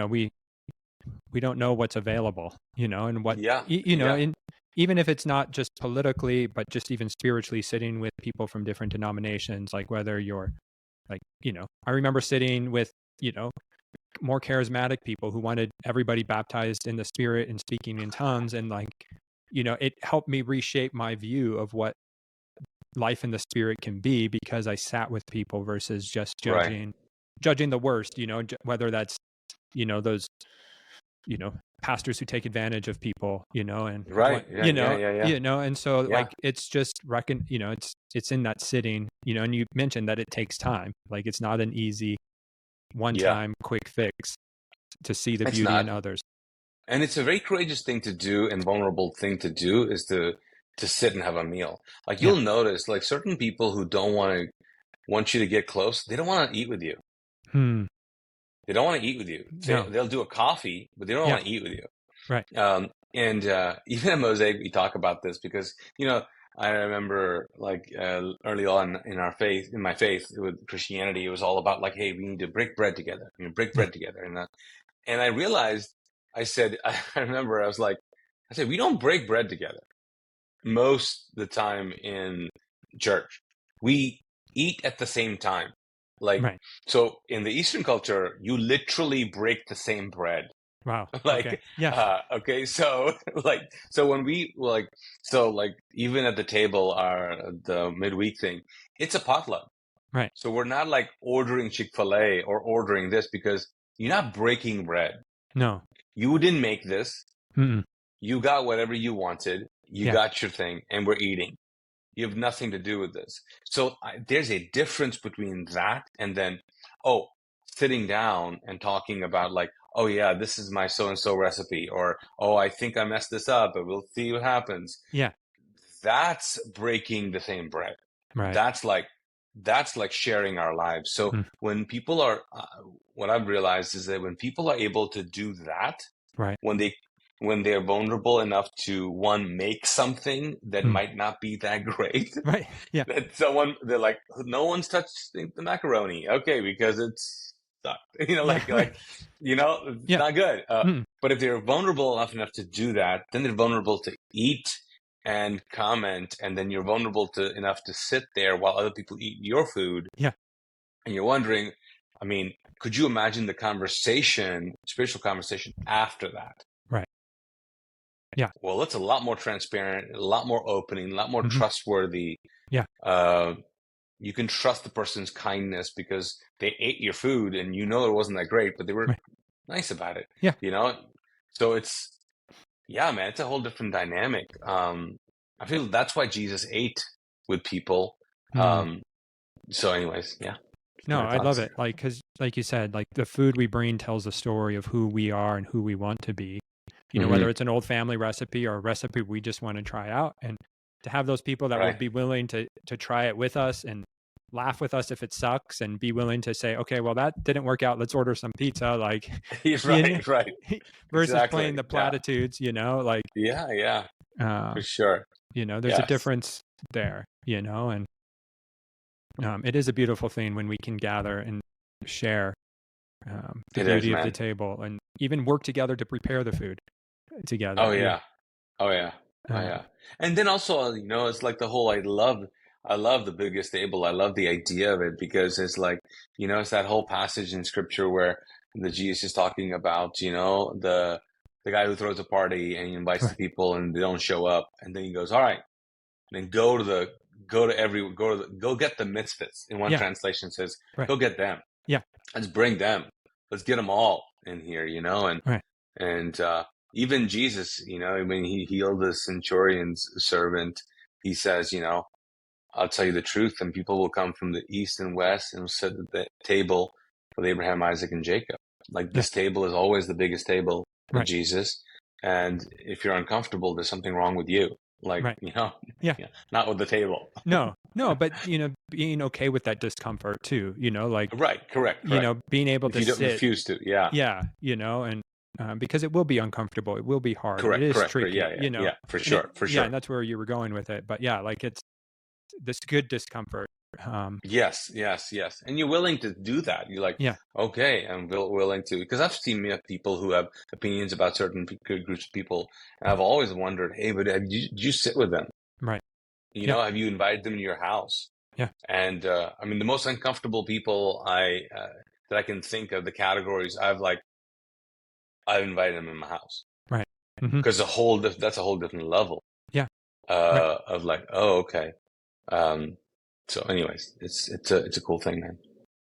don't know what's available, and what, Yeah. Yeah. and even if it's not just politically, but just even spiritually, sitting with people from different denominations, like whether you're like, I remember sitting with, more charismatic people who wanted everybody baptized in the spirit and speaking in tongues. And like, it helped me reshape my view of what life in the spirit can be, because I sat with people versus just Right. judging the worst, whether that's, those, you know, pastors who take advantage of people, and Right. what, Yeah. Yeah. Yeah. Yeah. and so Yeah. like, it's just it's in that sitting, and you mentioned that it takes time. Like, it's not an easy one Yeah. time quick fix to see the It's beauty in not. others. And it's a very courageous thing to do and vulnerable thing to do is to sit and have a meal. Like Yeah. you'll notice, like certain people who don't want you to get close, they don't want to eat with you. Hmm. They don't want to eat with you. No. They'll do a coffee, but they don't Yeah. want to eat with you. Right. And even at Mosaic, we talk about this because, I remember like early on in my faith with Christianity, it was all about like, hey, we need to break bread together, break Yeah. bread together. And I realized, I said, I remember I was like, I said, we don't break bread together most of the time in church. We eat at the same time. Like, Right. so in the Eastern culture, you literally break the same bread. Wow. Okay. Like, Yeah. okay, so like, so when we like even at the table, the midweek thing, it's a potluck. Right. So we're not like ordering Chick-fil-A or ordering this because You're not breaking bread. No. You didn't make this. Mm-mm. You got whatever you wanted. You Yeah. got your thing, and we're eating. You have nothing to do with this. So there's a difference between that and then, sitting down and talking about like, oh yeah, this is my so and so recipe, or oh, I think I messed this up, but we'll see what happens. Yeah. That's breaking the same bread. Right. That's like sharing our lives. So Mm. when people are, what I've realized is that when people are able to do that, Right. when they're vulnerable enough to one make something that Mm. might not be that great, Right. Yeah. that they're like, no one's touched the macaroni, okay, because it's sucked. Like right. it's Yeah. not good. Mm. But if they're vulnerable enough to do that, then they're vulnerable to eat and comment, and then you're vulnerable enough to sit there while other people eat your food. Yeah. And you're wondering, I mean, could you imagine the spiritual conversation after that? Right. Yeah. Well, it's a lot more transparent, a lot more opening, a lot more Mm-hmm. trustworthy. Yeah. You can trust the person's kindness because they ate your food and it wasn't that great, but they were Right. nice about it. Yeah. So man, it's a whole different dynamic. I feel that's why Jesus ate with people. Mm. So anyways, yeah. No, My I love thoughts. it. Like, because, like you said, like the food we bring tells a story of who we are and who we want to be. Whether it's an old family recipe or a recipe we just want to try out, and to have those people that will Right. be willing to try it with us and laugh with us if it sucks, and be willing to say, okay, well, that didn't work out. Let's order some pizza. Like, Right. Right. versus Exactly. playing the Yeah. platitudes, like, Yeah. For sure. there's a Yes. difference there, and it is a beautiful thing when we can gather and share the It beauty is, of the man. table, and even work together to prepare the food together. Oh yeah. Oh yeah. Oh Uh, yeah. And then also, it's like the whole, I love the biggest table. I love the idea of it because it's like, it's that whole passage in scripture where the Jesus is talking about, the guy who throws a party and he invites the Right. people and they don't show up. And then he goes, all right, then go get the misfits. In one Yeah. translation says, Right. go get them. Yeah. Let's bring them. Let's get them all in here, Right. and even Jesus, when he healed the centurion's servant, he says, I'll tell you the truth, and people will come from the east and west and will sit at the table with Abraham, Isaac, and Jacob. Like this table is always the biggest table with Right. Jesus. And if you're uncomfortable, there's something wrong with you. Like, Right. Yeah, not with the table. No, but being okay with that discomfort too. Like Right. Correct. being able If to you don't sit. refuse to, yeah. Yeah. And because it will be uncomfortable, it will be hard. Correct. It is Correct. tricky. Yeah. Yeah. For sure. For Yeah, sure. and that's where you were going with it. But yeah, like it's this good discomfort. Yes. And you're willing to do that. You're like, Yeah. okay, I'm willing to, because I've seen people who have opinions about certain groups of people. And I've always wondered, hey, but did you sit with them? Right. Have you invited them to your house? Yeah. And, I mean, the most uncomfortable people that I can think of, the categories I've invited them in my house. Right. Mm-hmm. Because that's a whole different level. Yeah. Of like, oh, okay. So anyways, it's a cool thing, man.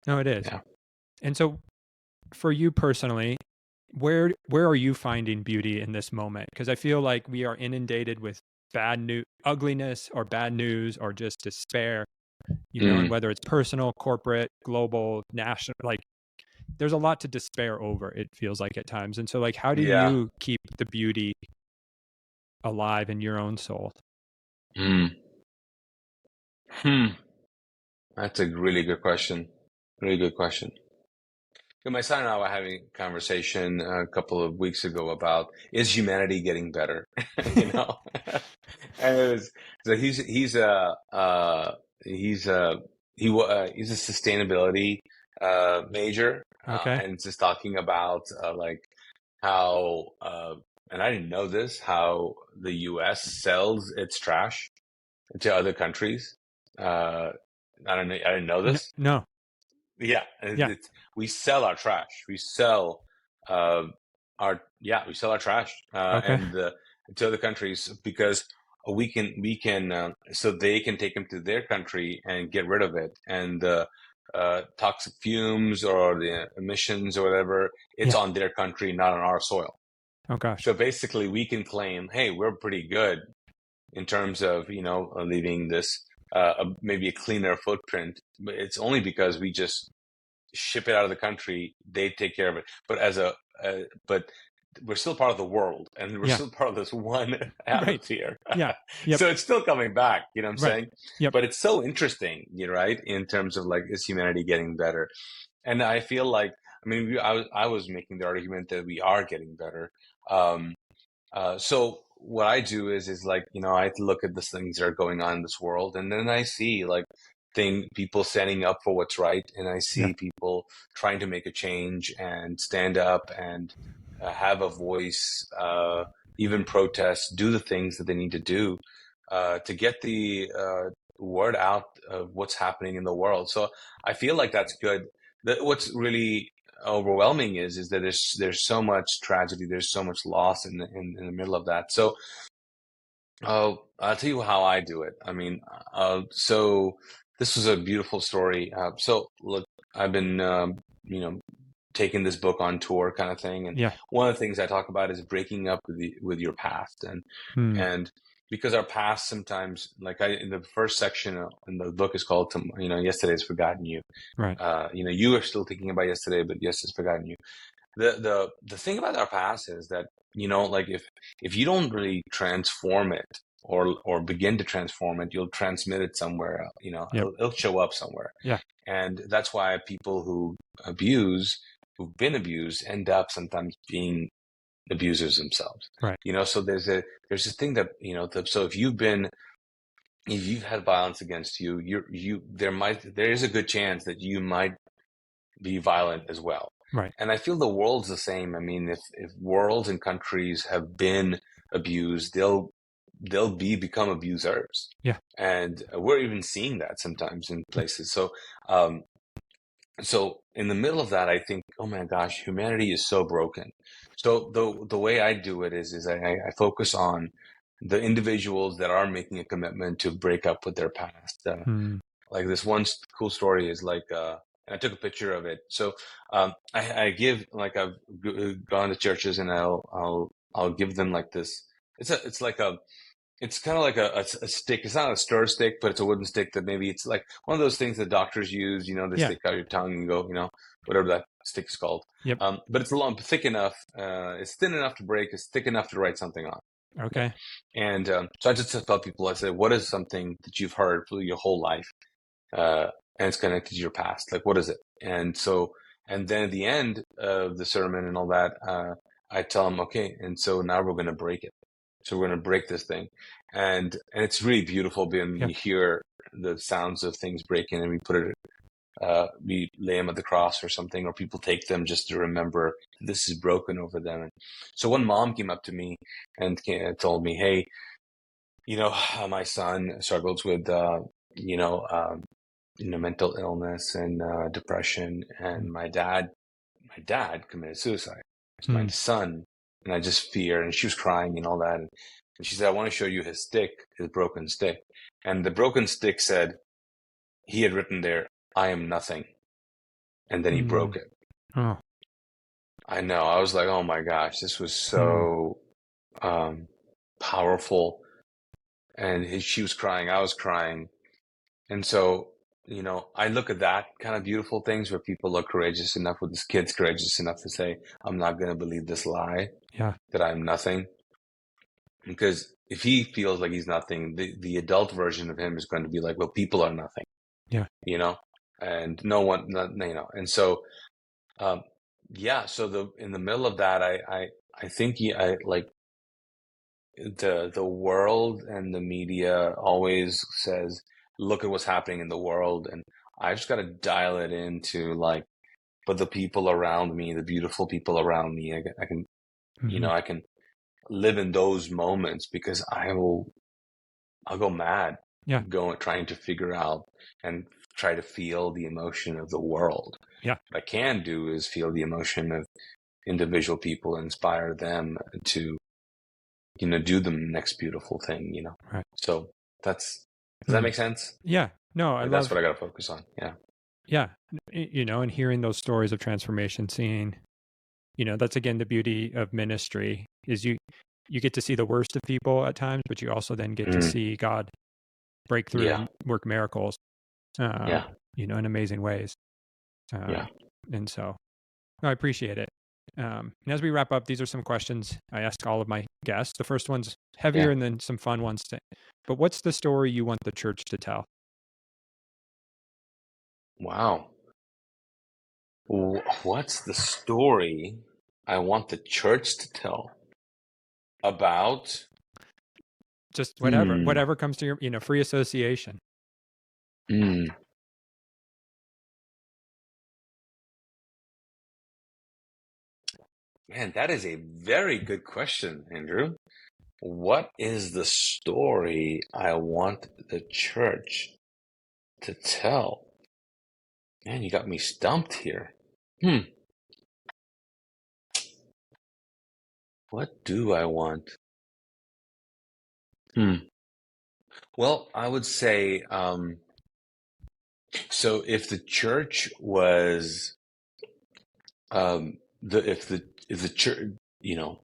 No, it is. Yeah. And so for you personally, where are you finding beauty in this moment? Because I feel like we are inundated with bad news, ugliness, or bad news, or just despair, and whether it's personal, corporate, global, national, like there's a lot to despair over, it feels like at times. And so like, how do you keep the beauty alive in your own soul? That's a really good question. Really good question. My son and I were having a conversation a couple of weeks ago about, is humanity getting better? And it was, so he's a sustainability major, Okay. and it's just talking about like how and I didn't know this, how the U.S. sells its trash to other countries. I didn't know this. No. Yeah. We sell our trash. We sell our trash and to other countries because we can so they can take them to their country and get rid of it. And toxic fumes or the emissions or whatever, it's on their country, not on our soil. Oh gosh. So basically, we can claim, hey, we're pretty good in terms of, leaving this maybe a cleaner footprint. But it's only because we just ship it out of the country. They take care of it. But we're still part of the world, and we're still part of this one atmosphere. Yeah. Yep. So it's still coming back. You know what I'm saying? Yep. But it's so interesting, right? In terms of like, is humanity getting better? And I feel like, I mean, I was making the argument that we are getting better. So what I do is like, I look at the things that are going on in this world, and then I see like people standing up for what's right, and I see people trying to make a change and stand up and have a voice, even protest, do the things that they need to do to get the word out of what's happening in the world. So I feel like that's good. What's really overwhelming is that there's so much tragedy, there's so much loss in the middle of that. So I'll tell you how I do it. I mean, so this was a beautiful story. So look, I've been taking this book on tour kind of thing, and one of the things I talk about is breaking up with your past, and because our past sometimes, like in the first section in the book is called, Yesterday's Forgotten You. Right. You are still thinking about yesterday, but yesterday's forgotten you. The thing about our past is that, like if you don't really transform it or begin to transform it, you'll transmit it somewhere. It'll show up somewhere. Yeah. And that's why people who've been abused, end up sometimes being abusers themselves. Right. So there's this thing that, so if you've had violence against you, there is a good chance that you might be violent as well. Right. And I feel the world's the same. I mean, if worlds and countries have been abused, they'll become abusers. Yeah. And we're even seeing that sometimes in places. So, so in the middle of that, I think, oh my gosh, humanity is so broken. So the way I do it is I focus on the individuals that are making a commitment to break up with their past. Like this one cool story is like, I took a picture of it. So I give, like, I've gone to churches, and I'll give them like this. It's kind of like a stick. It's not a stir stick, but it's a wooden stick that maybe it's like one of those things that doctors use. They stick out your tongue and go, whatever that stick is called. Yep. But it's thick enough. It's thin enough to break. It's thick enough to write something on. Okay. And so I just tell people, I say, what is something that you've heard for your whole life? And it's connected to your past. Like, what is it? And then at the end of the sermon and all that, I tell them, okay, and so now we're going to break it. So we're going to break this thing. And it's really beautiful when you hear the sounds of things breaking, and we lay them at the cross or something, or people take them just to remember this is broken over them. And so one mom came up to me and told me, hey, my son struggles with, mental illness and depression, and my dad committed suicide. It's my son, and I just fear. And she was crying and all that, and she said, I want to show you his broken stick. And the broken stick said, he had written there, I am nothing, and then he broke it. Oh, I know. I was like, oh my gosh, this was so powerful. And she was crying, I was crying, and so, I look at that kind of beautiful things where people are courageous enough, with this kid's courageous enough to say, I'm not going to believe this lie that I'm nothing. Because if he feels like he's nothing, the adult version of him is going to be like, well, people are nothing. Yeah. And no one, and so, so in the middle of that, I think like the world and the media always says, look at what's happening in the world. And I just got to dial it into like, but the people around me, the beautiful people around me, I can, I can live in those moments, because I'll go mad. Yeah. Trying to figure out and try to feel the emotion of the world. Yeah. What I can do is feel the emotion of individual people, inspire them to, do the next beautiful thing, Right. So does that make sense? Yeah. No, that's what I got to focus on. Yeah. Yeah. And hearing those stories of transformation, seeing, that's again the beauty of ministry is you get to see the worst of people at times, but you also then get to Mm, see God break through yeah, and work miracles, um, yeah, in amazing ways. yeah, And so I appreciate it. And as we wrap up, these are some questions I ask all of my guests. The first one's heavier yeah. and then some fun ones. But what's the story you want the church to tell? Wow. What's the story I want the church to tell about? Just Hmm. whatever comes to your, free association. Hmm. Man, that is a very good question, Andrew. What is the story I want the church to tell? Man, you got me stumped here. Hmm. What do I want? Hmm. Well, I would say, so if the church was, if the church, you know,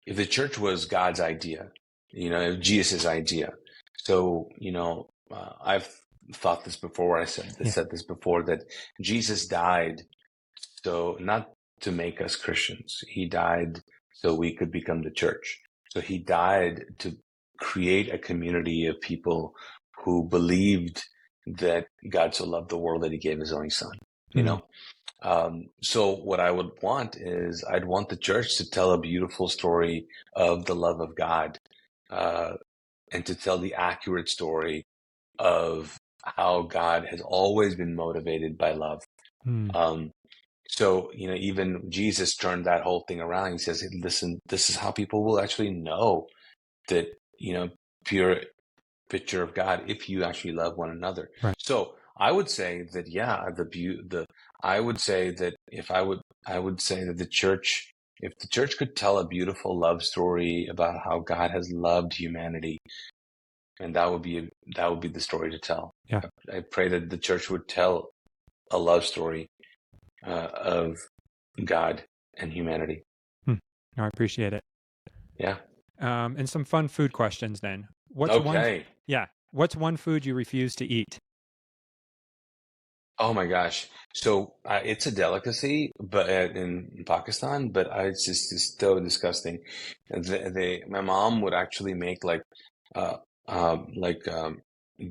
if the church was God's idea, Jesus' idea. So, I've thought this before. Yeah. Said this before that Jesus died so not to make us Christians. He died so we could become the church. So he died to create a community of people who believed that God so loved the world that he gave his only son, you Hmm. know? So what I would want is I'd want the church to tell a beautiful story of the love of God, uh, and to tell the accurate story of how God has always been motivated by love. Hmm. Um, so, even Jesus turned that whole thing around. He says, "Hey, listen, this is how people will actually know that, pure picture of God if you actually love one another." Right. So I would say that, yeah, I would say that I would say that if the church could tell a beautiful love story about how God has loved humanity, and that would be the story to tell. Yeah. I pray that the church would tell a love story, of God and humanity. Hmm. No, I appreciate it. Yeah. And some fun food questions then. Okay. What's one food you refuse to eat? Oh my gosh. So it's a delicacy, but in Pakistan, but it's so disgusting. My mom would actually make uh, like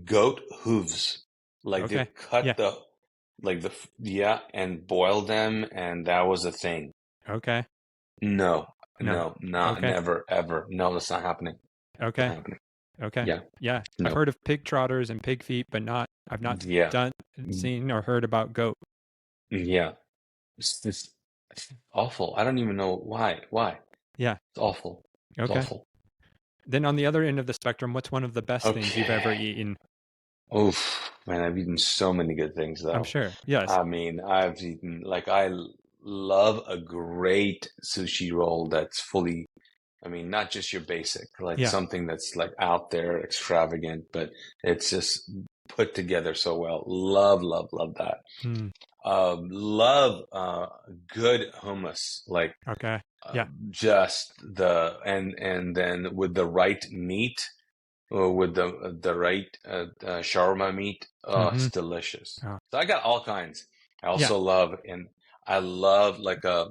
goat hooves. Like Okay. they'd cut Yeah. yeah, and boil them, and that was a thing. Okay. No, No. no, not Okay. never, ever. No, that's not happening. It's Okay. not happening. Okay. Yeah, Yeah. I've no, heard of pig trotters and pig feet, but I've not yeah, seen or heard about goat. yeah. It's awful. I don't even know why. Why? Yeah. It's awful. It's Okay. awful. Then on the other end of the spectrum, what's one of the best things you've ever Okay. eaten? Oof, man, I've eaten so many good things I'm though. sure. Yes. I mean, I've eaten love a great sushi roll that's fully, I mean, not just your basic, like Yeah. something that's like out there, extravagant, but it's just put together so well. Love, love, love that. Hmm. Love good hummus, like Okay. Yeah. just and then with the right meat, or with the right shawarma meat. Oh, Mm-hmm. it's delicious. Oh. So I got all kinds. I Yeah. also love, and I love like a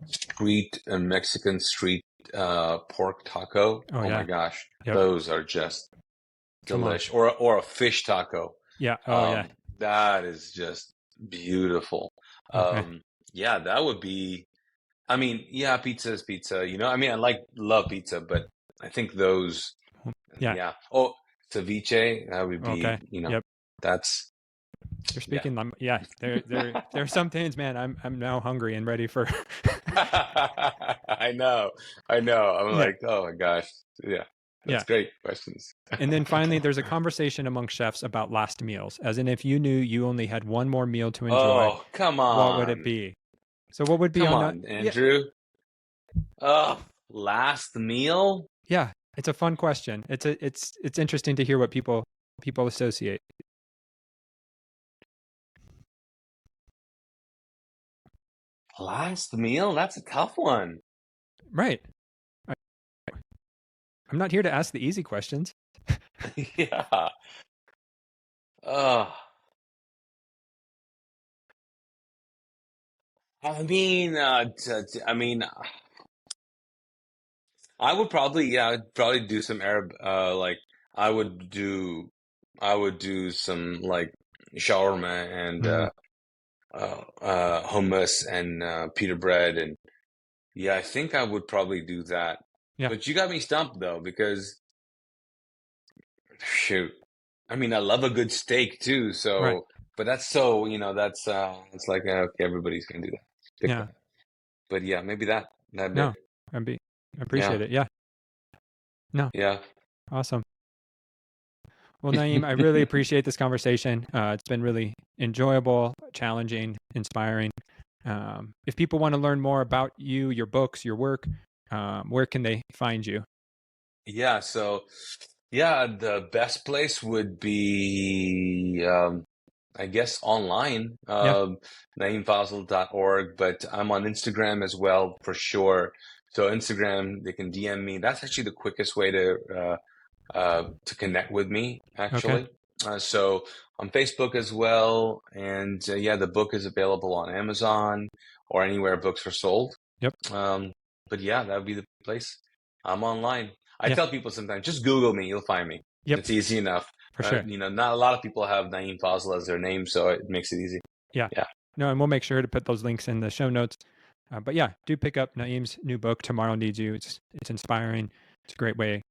street a Mexican street pork taco. Oh Oh my yeah. gosh, Yep. those are just Come on. delish. Or a fish taco. Yeah. Oh yeah. That is just beautiful. Okay. Um, yeah, that would be. I mean, yeah, pizza is pizza. I mean, love pizza, but I think those. Yeah. Yeah. Oh, ceviche. That would be. Okay. Yep. That's. You're Yeah. speaking. Yeah. There are some things, man. I'm now hungry and ready for. I know. I know. I'm Yeah. like, oh my gosh. Yeah. Yeah. That's great questions. And then finally, there's a conversation among chefs about last meals, as in if you knew you only had one more meal to enjoy, Oh, come what would it on. be? So what would be Come on that? on, Yeah. Andrew. Oh, last meal? Yeah. It's a fun question. It's interesting to hear what people associate. Last meal? That's a tough one. Right. I'm not here to ask the easy questions. Yeah. Uh, I mean, I mean, I would probably, yeah, I'd probably do some Arab, like I would do, I would do some like shawarma and Mm, hummus and pita bread, and yeah, I think I would probably do that. yeah. But you got me stumped though, because shoot, I mean, I love a good steak too. Right. So, but that's so, that's it's like okay, everybody's gonna do that, pick Yeah. that. But yeah, maybe that bit. No. I Yeah, appreciate it. Yeah. No. yeah. Awesome. Well, Naeem, I really appreciate this conversation. It's been really enjoyable, challenging, inspiring. If people want to learn more about you, your books, your work, where can they find you? Yeah, so yeah, the best place would be I guess online, Yeah. naeemfazal.org, but I'm on Instagram as well for sure. So Instagram, they can DM me. That's actually the quickest way to connect with me, Okay. actually. So on Facebook as well, and yeah, the book is available on Amazon or anywhere books are sold. Yep. Um, but yeah, that would be the place. I'm online. I Yeah. tell people sometimes, just Google me, you'll find me. Yep. It's easy enough. For sure. Not a lot of people have Naeem Fazal as their name, so it makes it easy. Yeah. Yeah. No, and we'll make sure to put those links in the show notes. But yeah, do pick up Naeem's new book, Tomorrow Needs You. It's inspiring. It's a great way,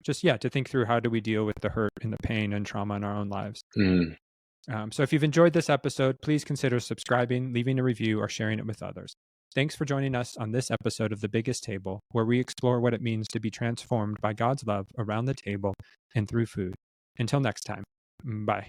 just yeah, to think through how do we deal with the hurt and the pain and trauma in our own lives. Mm. So if you've enjoyed this episode, please consider subscribing, leaving a review, or sharing it with others. Thanks for joining us on this episode of The Biggest Table, where we explore what it means to be transformed by God's love around the table and through food. Until next time, bye.